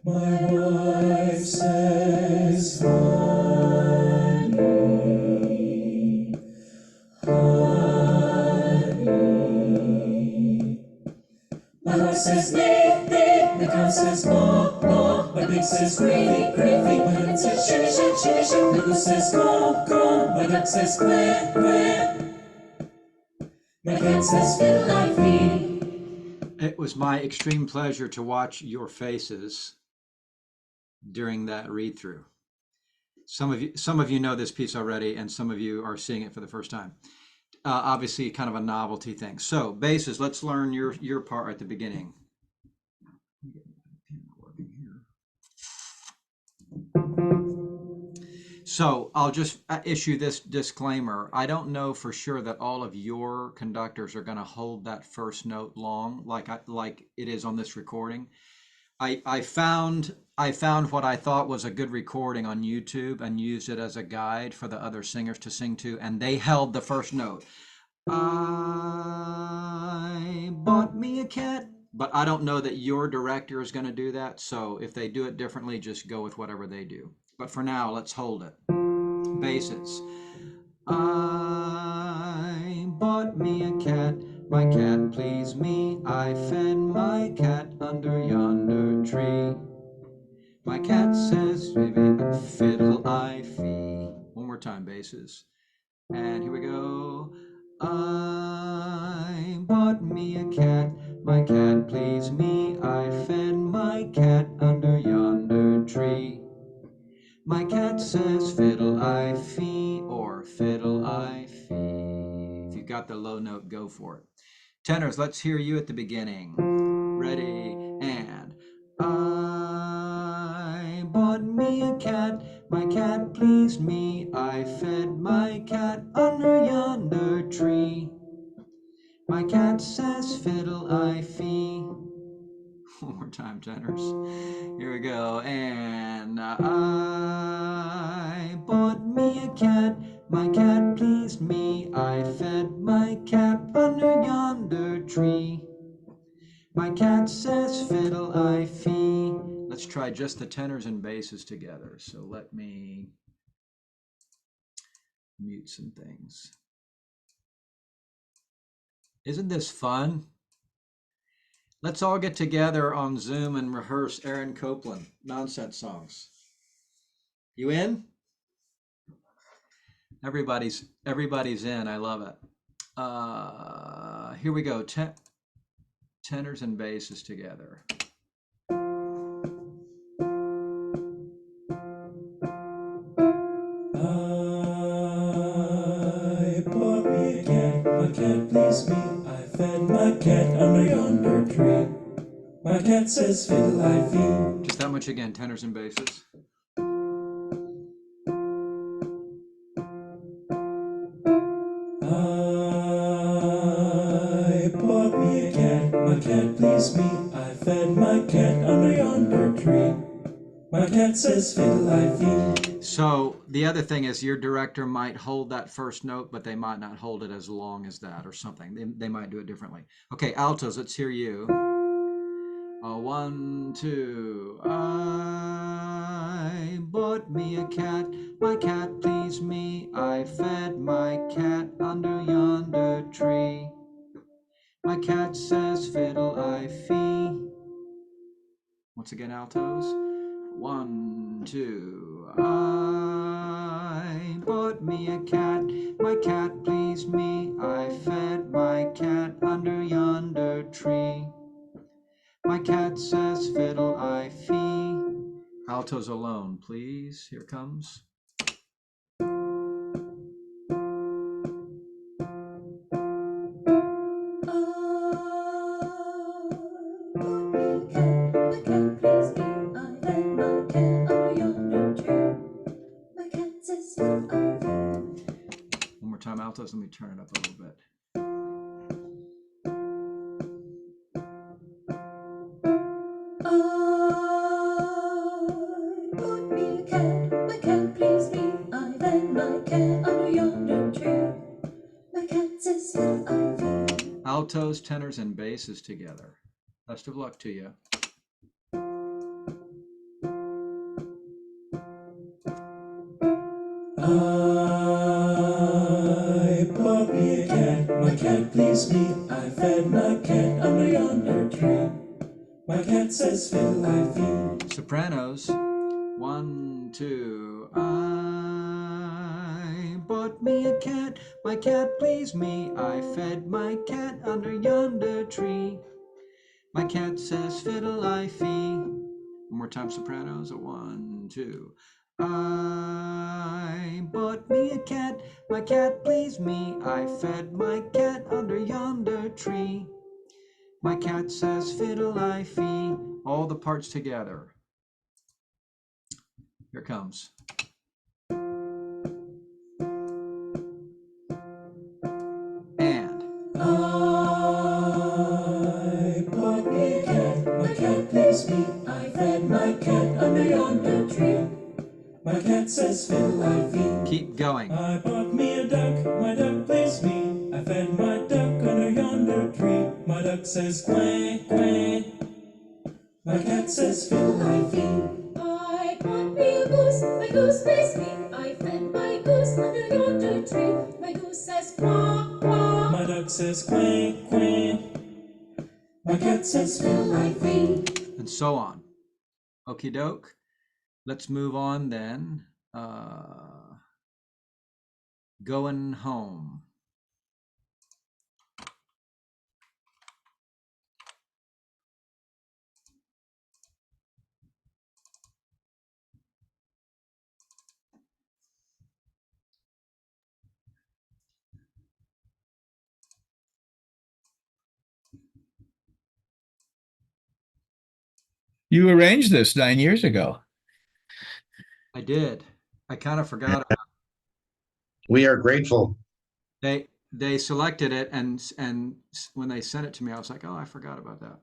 My wife says honey, honey. My horse says neigh, neigh. The cow says moo, moo. My pig says gravy, gravy. My hen says shimmy shack, shimmy shack. My goose says caw, caw. My duck says quack, quack. My cat says fiddle I feel. It was my extreme pleasure to watch your faces during that read through. Some of you know this piece already, and some of you are seeing it for the first time. Obviously, kind of a novelty thing. So, basses. Let's learn your part at the beginning. So I'll just issue this disclaimer. I don't know for sure that all of your conductors are going to hold that first note long, like it is on this recording. I found what I thought was a good recording on YouTube and used it as a guide for the other singers to sing to, and they held the first note. I bought me a cat, but I don't know that your director is going to do that. So if they do it differently, just go with whatever they do. But for now, let's hold it. Basses. I bought me a cat, my cat pleased me. I fed my cat under yonder tree. My cat says, fiddle I fee. One more time, basses. And here we go. I bought me a cat, my cat pleased me. I fed my cat under yonder tree. My cat says fiddle I fee or fiddle I fee. If you got the low note, go for it. Tenors, let's hear you at the beginning. Ready, and I bought me a cat, my cat pleased me. I fed my cat under yonder tree. My cat says fiddle I fee. One more time, tenors. Here we go. And I bought me a cat, my cat pleased me. I fed my cat under yonder tree. My cat says fiddle I fee. Let's try just the tenors and basses together. So let me mute some things. Isn't this fun? Let's all get together on Zoom and rehearse Aaron Copland nonsense songs. You in? Everybody's in. I love it. Here we go. Tenors and basses together. I bought me a cat, my cat pleased me. I fed my cat under yonder tree. My cat says fiddle I fee. Just that much again, tenors and basses. I bought me a cat, my cat pleased me. I fed my cat under yonder tree. My cat says fiddle I fee. So the other thing is your director might hold that first note, but they might not hold it as long as that or something. They might do it differently. Okay, altos, let's hear you. 1, 2. I bought me a cat, my cat pleased me. I fed my cat under yonder tree. My cat says fiddle I fee. Once again, altos. 1, 2. I bought me a cat, my cat pleased me. I fed my cat under yonder tree. My cat says fiddle I fee. Altos alone, please. Here comes. One more time, altos. Let me turn it up a little bit. Altos, tenors, and basses together. Best of luck to you. I bought me a cat, my cat pleased me. I fed my cat under yonder tree. My cat says fiddle I fee. Sopranos. 1, 2. I bought me a cat, my cat pleased me. I fed my cat under yonder tree. My cat says fiddle I fee. One more time, sopranos. 1, 2. I bought me a cat, my cat pleased me. I fed my cat under yonder tree. My cat says fiddle I fee. All the parts together. Here comes. And. I bought me a cat, my cat pleased me. I fed my cat under yonder tree. My cat says fiddle I fee. Keep going. I bought me a duck, my duck pleased me. I fed my duck under yonder tree. My duck says quack, quack. My cat says fiddle I fee. I bought me a goose, my goose pleased me. I fed my goose under yonder tree. My goose says quack, quack. My duck says quack, quack. My cat says fiddle I fee. And so on. Okie doke. Let's move on then. Going home. You arranged this 9 years ago. I did. I kind of forgot about We are grateful. they selected it, and when they sent it to me, I was like, oh, I forgot about that.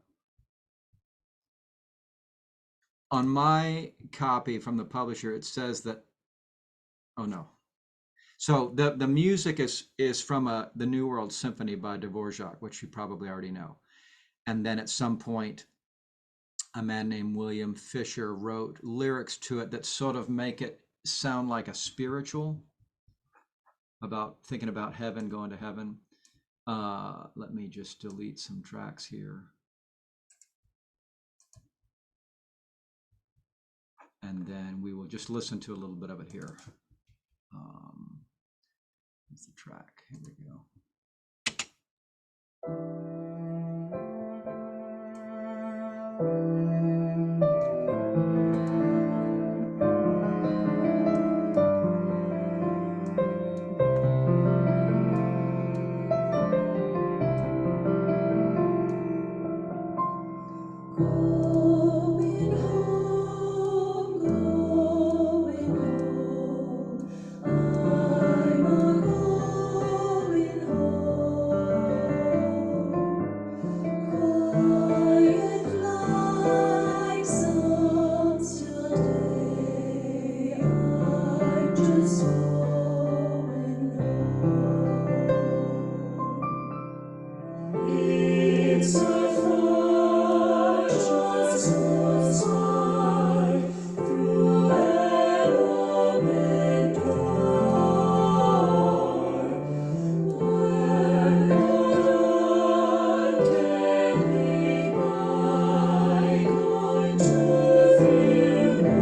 On my copy from the publisher, it says that. Oh no. So the music is from the New World Symphony by Dvorak, which you probably already know. And then at some point, a man named William Fisher wrote lyrics to it that sort of make it sound like a spiritual, about thinking about heaven, going to heaven. Let me just delete some tracks here. and then we will just listen to a little bit of it here. Here's the track. Here we go. Going home, going home. I'm a going home. Quiet like some still day. I'm just going home. It's a far just goes by through an open door, where no dawn can lead by, going to fear no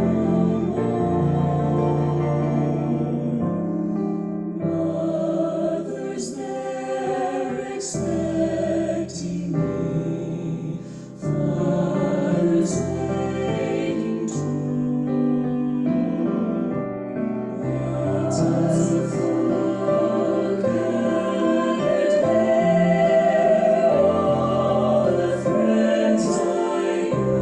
more. Mother's there expecting me, Father's waiting too. It's a forget all the friends I all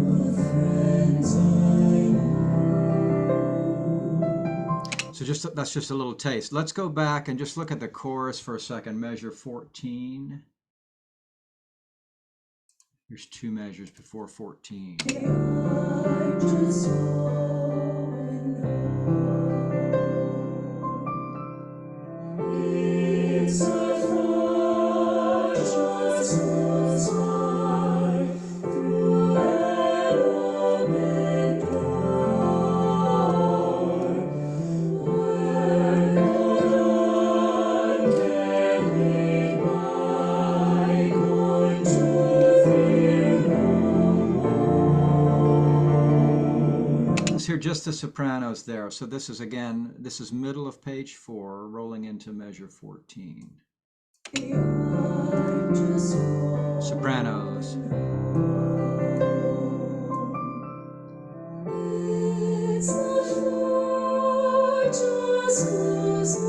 the friends I So that's just a little taste. Let's go back and just look at the chorus for a second. Measure 14. Here's two measures before 14. I'm just going home. It's a far just goes by through an open door, where no dawn can lead by, going to fear no more. Let's hear just the sopranos there. So this is again, this is middle of page 4, rolling into measure 14. I'm just Sopranos. It's not far, just goes by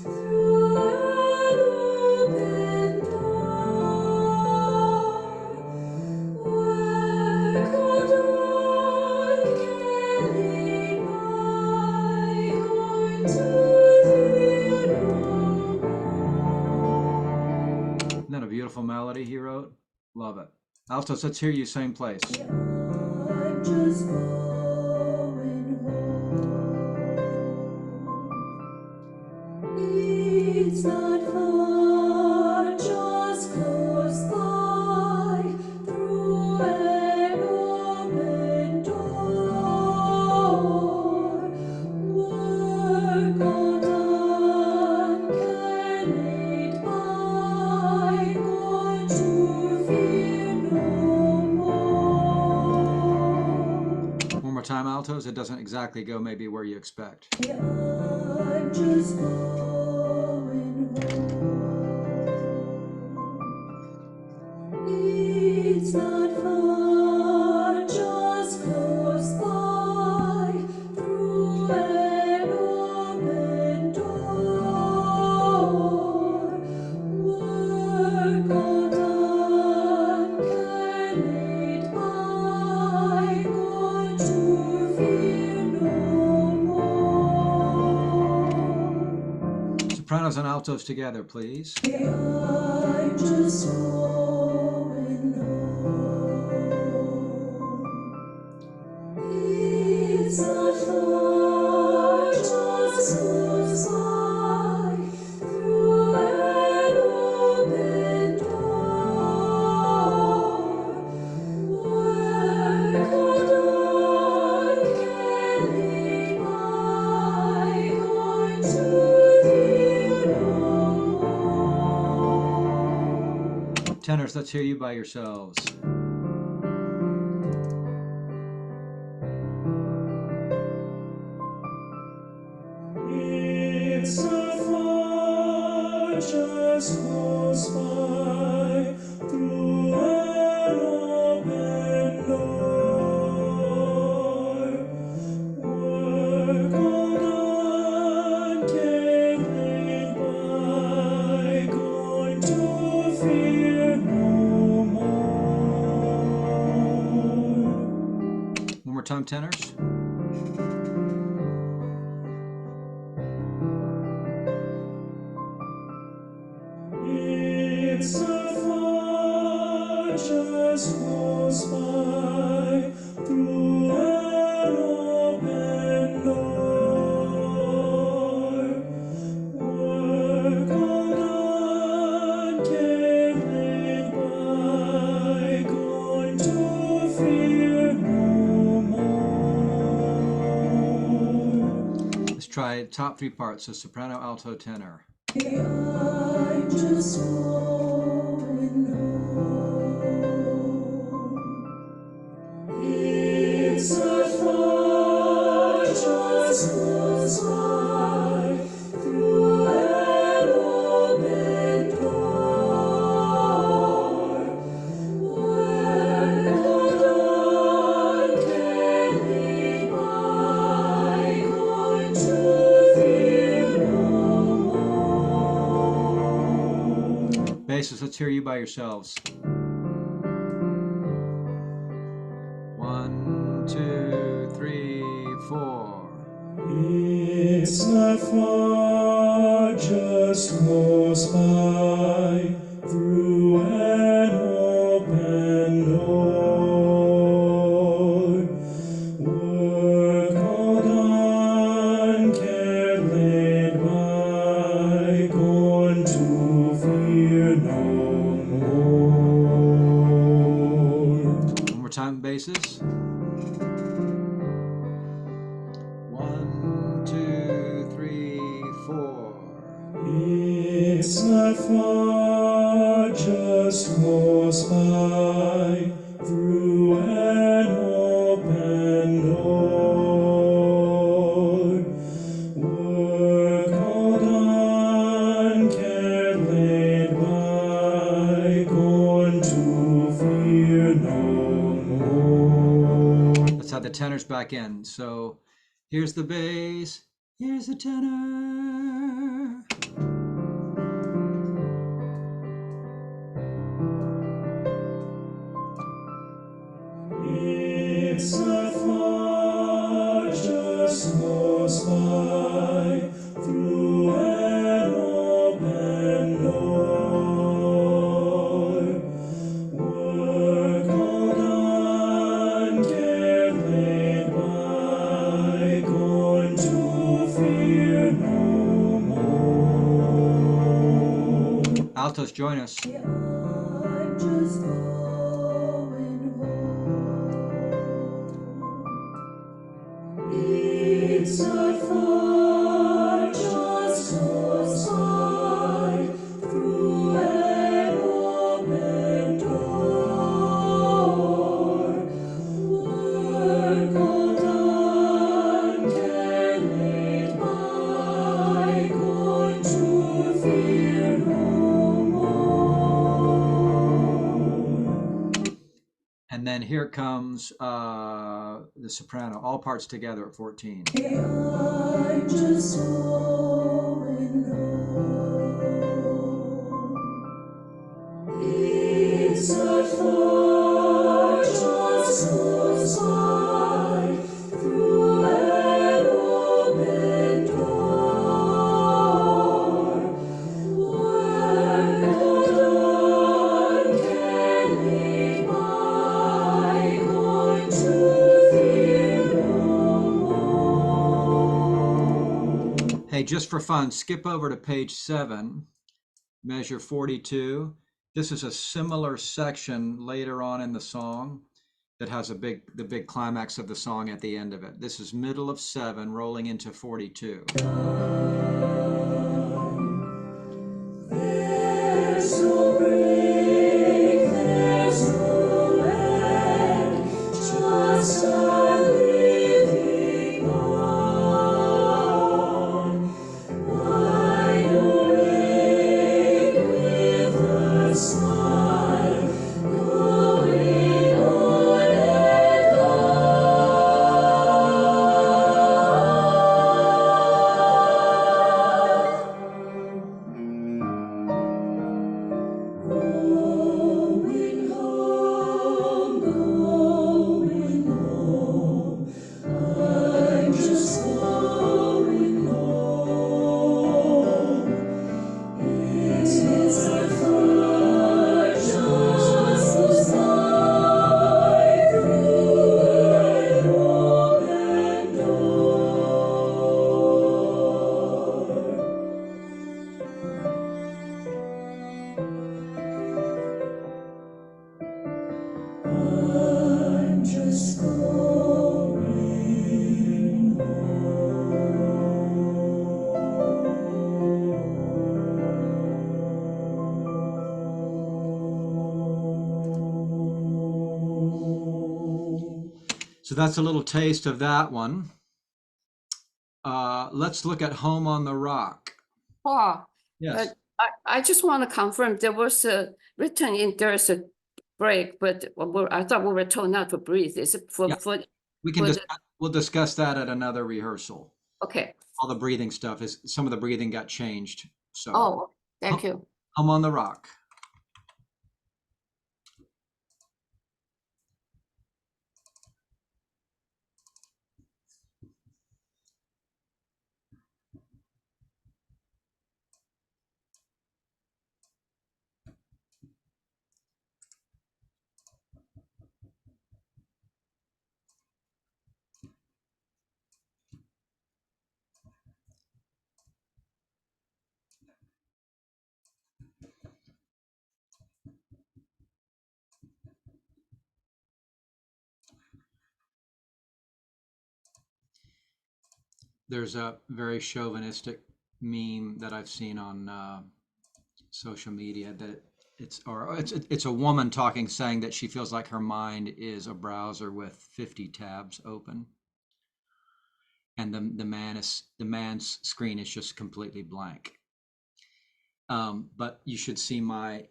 through an open door, where cold dawn can lead by, going to fear no more. Isn't that a beautiful melody he wrote? Love it. Altos, let's hear you same place. I'm just going home. It's not far, just goes by through an open door, where cold dawn can lead by, going to fear no more. One more time, altos. It doesn't exactly go maybe where you expect. I'm just going home. It's not far, just goes by through an open door, where cold dawn can lead by, going to fear no more. Sopranos and altos together, please. I'm just going home. It's not far, just goes by through an open door, where cold dawn can lead by, going to let's hear you by yourselves. It's a far just close by through an open door. Work all done, can't lead by, going to fear no more. One more time, tenors. It's a far just close by through an open door. Work all done, can't lead by, going to fear no more. Let's try top three parts, so soprano, alto, tenor. I'm just going home. It's a far just close by through an open door. Work all done, can't lead by, going to fear no more. Basses, let's hear you by yourselves. 1, 2, 3, 4. It's not far, just close by, through an open door. Work all done, can't lead by, going to fear no more. One more time, basses. 1, 2, 3, 4. It's not far, just close by, through an open door. Work all done, can't lead by, going to fear no more. Let's have the tenors back in. So here's the bass, here's the tenor. It's not far, just close by, through an open door. Work all done, can't lead by, going to fear no more. Altos, join us. I'm just going home. It's not far, just close by, through an open door. Work all done, can't lead by, going to fear no more. And then here comes the soprano, all parts together at 14. I'm just going home. It's not far, just close by, through an open door. Work all done, can't lead by, going to fear no more. Hey, just for fun, skip over to page 7, measure 42. This is a similar section later on in the song that has the big climax of the song at the end of it. This is middle of 7 rolling into 42. There's no break So that's a little taste of that one. Let's look at Home on the Rock. Paul, Yes. I just want to confirm there was a written in there's a break, but I thought we were told not to breathe. Is it Yeah. We can for we'll discuss that at another rehearsal. okay. All the breathing stuff is some of the breathing got changed. So Oh, thank you. Home on the Rock. There's a very chauvinistic meme that I've seen on social media that it's a woman talking, saying that she feels like her mind is a browser with 50 tabs open, and the man's screen is just completely blank. But you should see my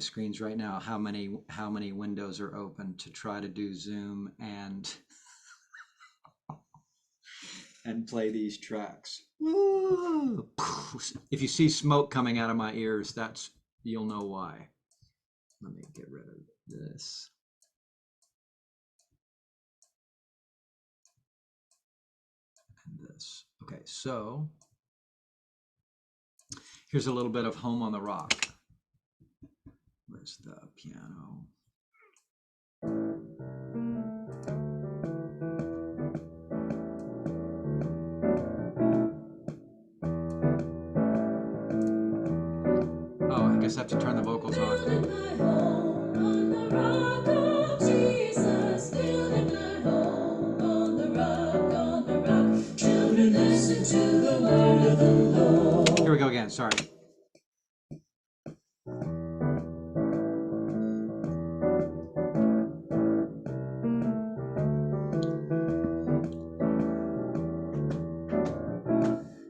screens right now. How many windows are open to try to do Zoom and play these tracks. If you see smoke coming out of my ears, you'll know why. Let me get rid of this. And this. Okay, so here's a little bit of Home on the Rock. Where's the piano? Oh, I guess I have to turn the vocals on. Building my home on the rock of Jesus. Building my home on the rock, on the rock. Children, listen to the word of the Lord. Here we go again, sorry.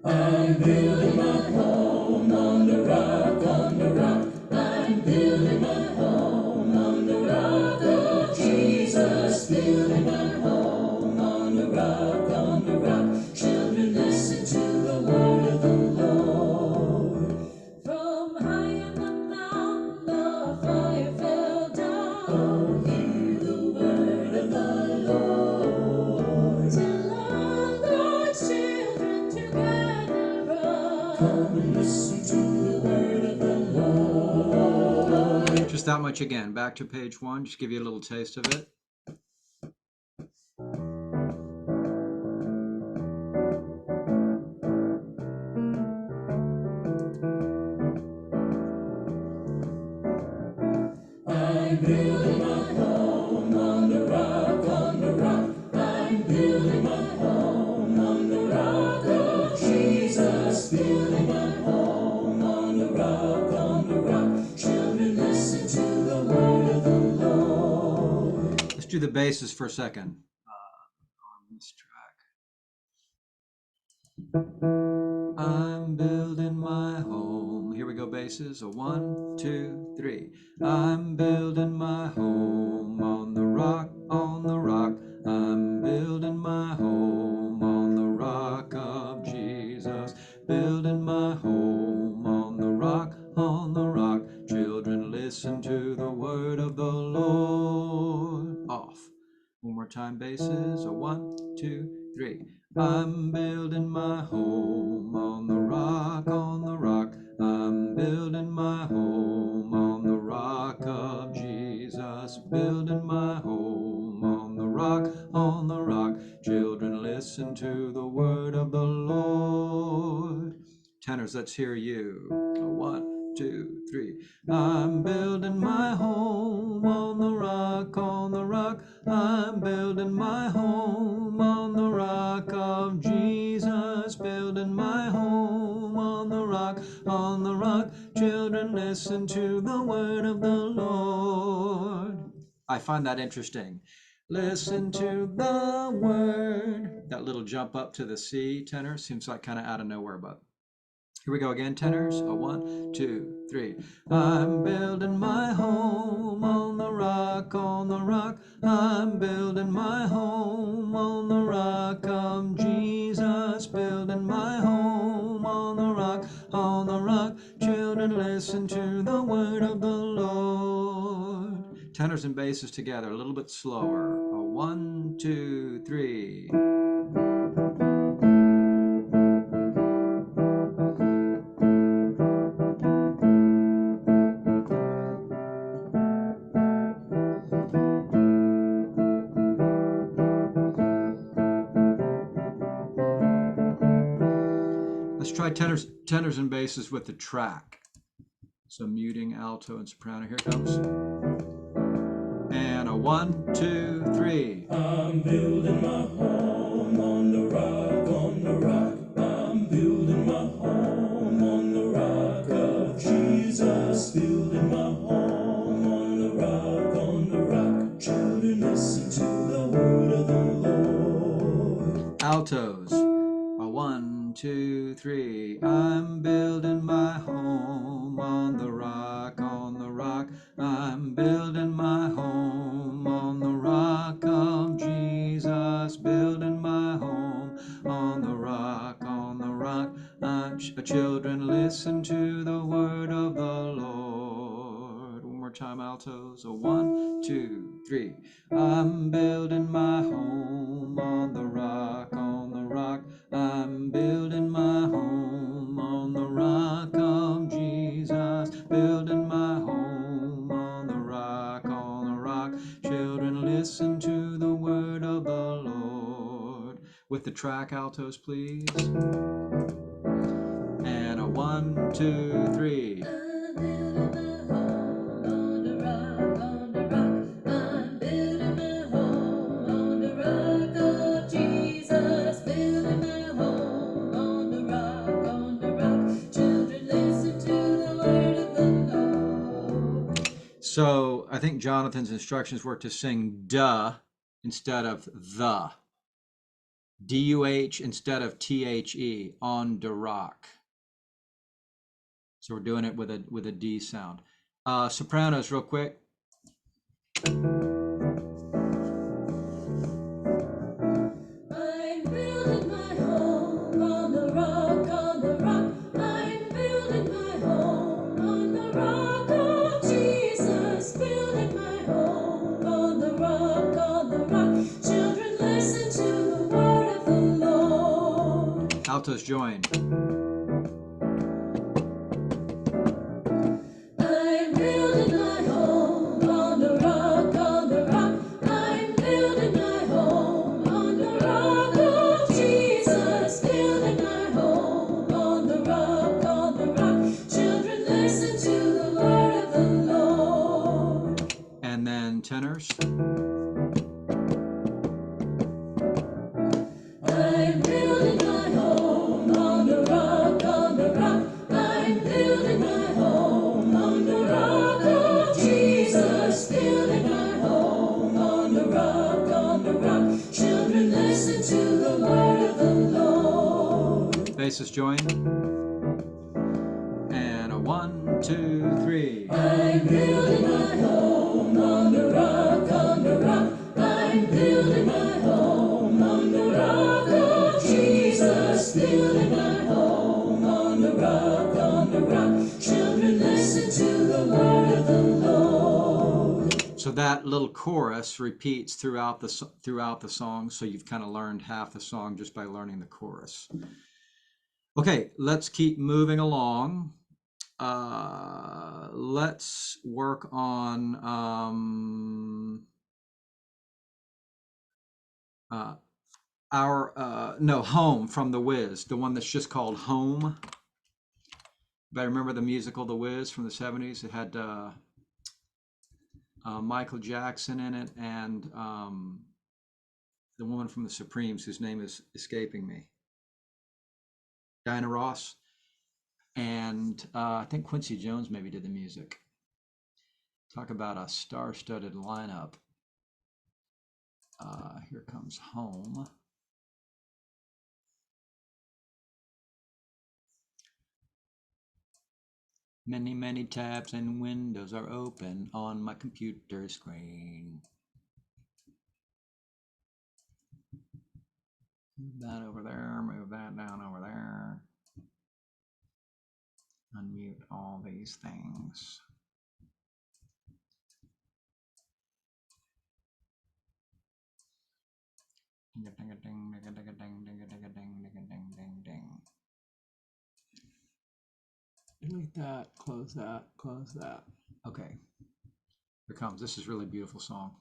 I'm building my home on the rock, on the rock. I'm building my home on the rock of Jesus. Building my home on the rock, on the rock. Children, listen to the word of the Lord. From high on the mountain, the fire fell down. Oh, hear the word of the Lord. Till all God's children together run. Come and listen to the word of the Lord. Just that much again. Back to page 1, just give you a little taste of it. I'm building my home on the rock, on the rock. I'm building my home on the rock of Jesus. Building my home on the rock, on the rock. Children, listen to the word of the Lord. Let's do the basses for a second on this track. I'm building my home. Here we go, basses. 1, 2, 3. I'm building my home on the rock, on the rock. I'm building my home on the rock of Jesus. Building my home on the rock, on the rock. Children, listen to the word of the Lord. Off. One more time, basses. 1, 2, 3. I'm building my home on the rock, on the rock. I'm building my home on the rock of Jesus. Building my home on the rock, on the rock. Children, listen to the word of the Lord. Tenors, let's hear you. 1, 2, 3. I'm building my home on the rock, on the rock. I'm building my home on the rock of Jesus. Building my home on the rock, on the rock. Children, listen to the word of the Lord. I find that interesting. listen to the word. That little jump up to the C tenor seems like kind of out of nowhere, but here we go again, tenors. A 1, 2, 3. I'm building my home on the rock, on the rock. I'm building my home on the rock of Jesus. Building my home on the rock, on the rock. Children, listen to the word of the Lord. Tenors and basses together, a little bit slower. A 1, 2, 3. Let's try tenors and basses with the track. So muting alto and soprano. Here it comes. And a 1, 2, 3. I'm building my home on the rock, on the rock. I'm building my home on the rock of Jesus. Building my home on the rock, on the rock. Children, listen to the word of the Lord. Altos. A 1, 2, 3. I'm building my home on the rock, on the rock. I'm building my home on the rock of Jesus. Building my home on the rock, on the rock. Children, listen to the word of the Lord. One more time, altos. A 1, 2, 3. I'm building my home on the rock, on the rock. I'm building my home on the rock of Jesus. Building my home on the rock, on the rock. Children, listen to the word of the Lord. With the track, altos, please. And a 1, 2, 3. I'm building my home on the rock, on the rock. I'm building my home on the rock of Jesus. Building my home on the rock, on the rock. Children, listen to the word of the Lord. So I think Jonathan's instructions were to sing duh instead of the. D-U-H instead of T-H-E, on the rock. So we're doing it with a D sound. Sopranos, real quick. I'm building my home on the rock, on the rock. I'm building my home on the rock of Jesus. Building my home on the rock, on the rock. Children, listen to the word of the Lord. Altos join. I'm building my home on the rock, on the rock. I'm building my home on the rock of Jesus. Building my home on the rock, on the rock. Children, listen to the word of the Lord. And then tenors. I'm building my home on the rock, on the rock. I'm building my home on the rock of Jesus. Building my home on the rock, on the rock. Children, listen to the word of the Lord. Basses join. And a 1, 2, 3. I'm building my home on the rock, on the rock. I'm building my home on the rock of Jesus. Building my home on the rock, on the rock. Children, listen to the word of the Lord. So that little chorus repeats throughout the song. So you've kind of learned half the song just by learning the chorus. Okay, let's keep moving along. Let's work on Home from The Wiz, the one that's just called Home. But I remember the musical The Wiz from the 70s. It had Michael Jackson in it and the woman from the Supremes whose name is escaping me. Diana Ross. And I think Quincy Jones maybe did the music. Talk about a star-studded lineup. Here comes home. Many, many tabs and windows are open on my computer screen. Move that over there, move that down over there. Unmute all these things. Ding a ding a ding, ding a ding a ding, ding a ding a ding, ding a ding ding ding. Delete that, close that, close that. Okay. Here comes. This is a really beautiful song.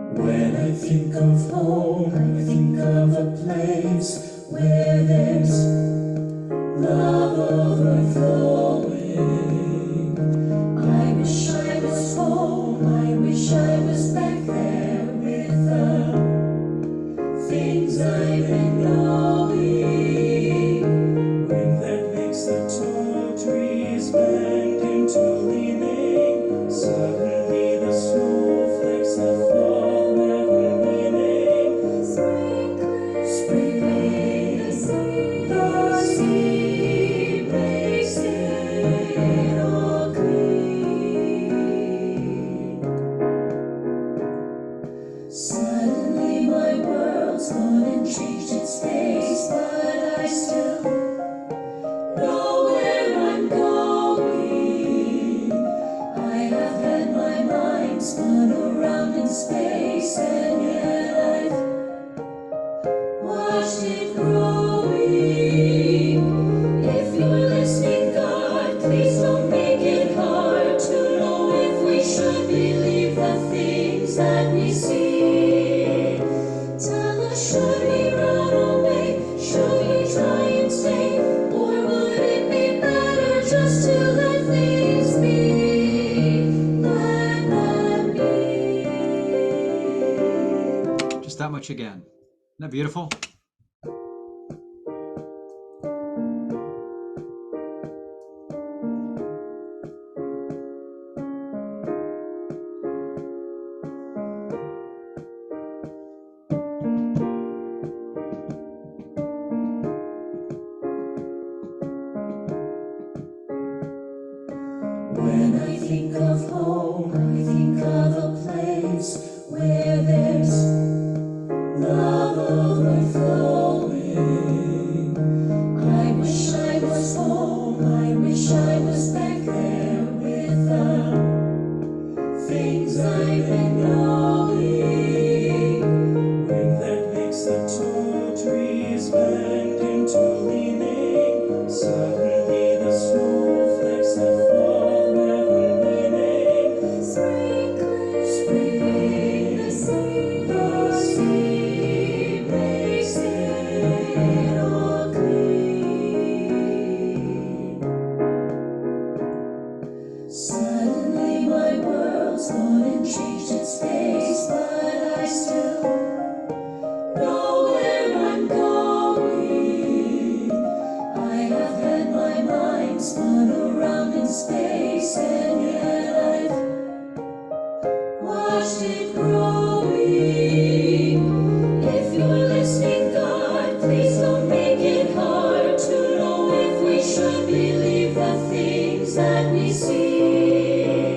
When I think of home, I think of a place where there's love overflowing. I wish I was home, I wish I was back there with the things I've been knowing. Wind that makes the tall trees bend into leaning. Suddenly the snowflakes that fall never meaning. Sprinkling the sea makes it all green. Suddenly my world's gone and changed its face, but I still know where I'm going. I have had my mind spun around in space, and yet I've watched it growing. If you're listening, God, please don't make it hard to know if we should believe the things that we see. Tell us, should we run away? Should we try and stay? Or would it be better just to let things be? Let them be. Just that much again. Isn't that beautiful? When I think of home, I think of a place where there's love overflowing. I wish I was home, I wish I was back there with the things I've been knowing. Wind that makes the tall trees bend into leaning. Suddenly the snowflakes that fall never meaning. Sprinkling the sea makes it all green. Suddenly my world's gone and changed its face, but I still know where I'm going. I have had my mind spun around in space, and yet I've watched it growing. If you're listening, God, please don't make it hard to know if we should believe the things that we see.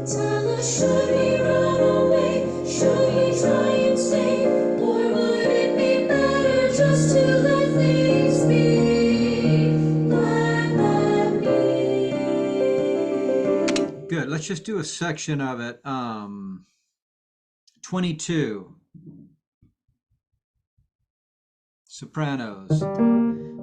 Tell us, should we run away? Should we try and stay? Or would it be better just to let things be? Let them be. Good. Let's just do a section of it. 22. Sopranos.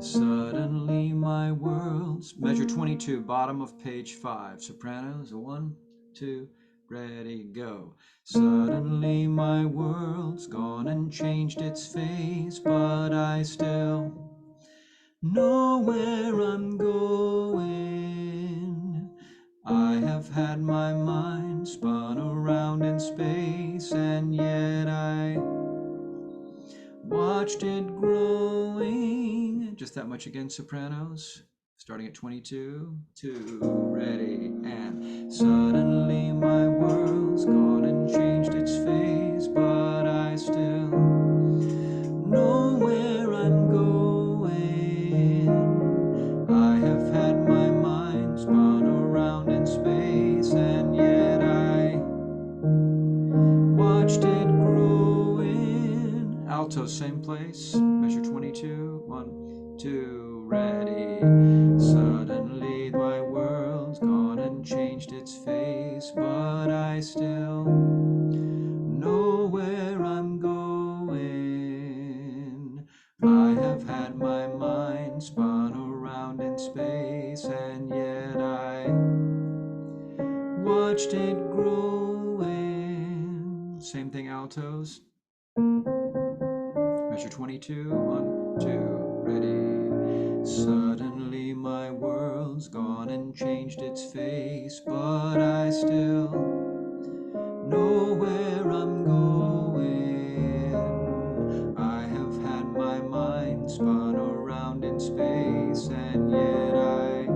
Suddenly my world's measure 22, bottom of page 5. Sopranos. 1, 2. ready, go. Suddenly my world's gone and changed its face, but I still know where I'm going. I have had my mind spun around in space, and yet I watched it growing. Just that much again, sopranos. Starting at 22, 2, ready, and suddenly my world's gone and changed its face, but I still know where I'm going. I have had my mind spun around in space, and yet I watched it growing. Alto, same place, measure 22, 1, 2, ready. Suddenly my world's gone and changed its face, but I still know where I'm going. I have had my mind spun around in space, and yet I watched it growing. Same thing, altos. Measure 22, 1, 2, ready. Suddenly my world's gone and changed its face, but I still know where I'm going. I have had my mind spun around in space, and yet I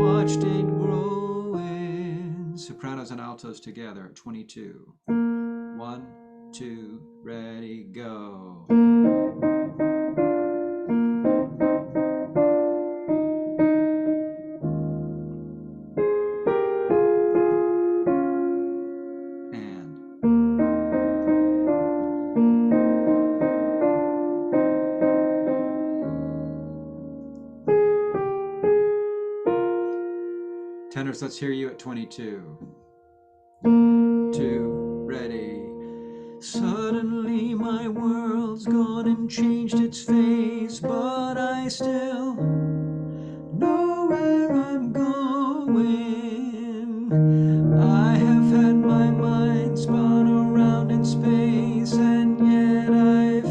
watched it growing. Sopranos and altos together, 22. 1, 2, ready, go. And tenors, let's hear you at 22. 2, ready. Suddenly my world's gone and changed its face, but I still know where I'm going. I have had my mind spun around in space, and yet I've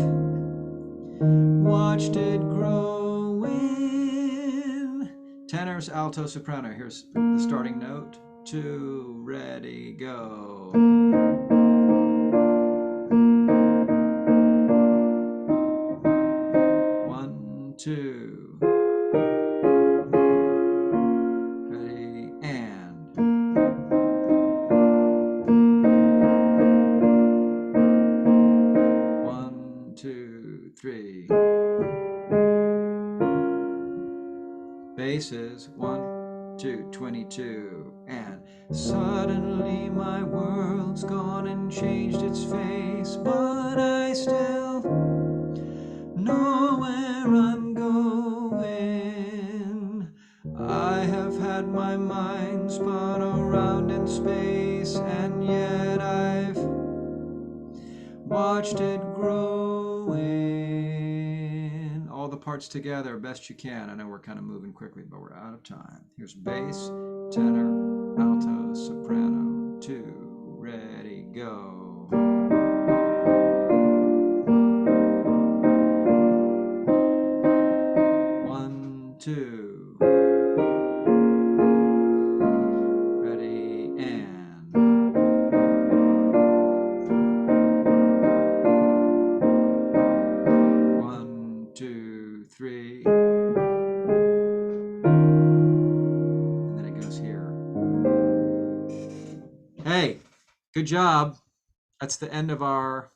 watched it growing. Tenors, alto, soprano. Here's the starting note. 2, ready, go. 1, 2. Ready, and. 1, 2, 3. Basses, 1, 2, 22, and suddenly my world's gone and changed its face, but I still know where I'm going. I have had my mind spun around in space, and yet I've watched it growing. All the parts together, best you can. I know we're kind of moving quickly, but we're out of time. Here's bass, tenor, alto, soprano. 2, ready, go. 1, 2. Ready, and. 1, 2, 3. And then it goes here. Hey, good job. That's the end of our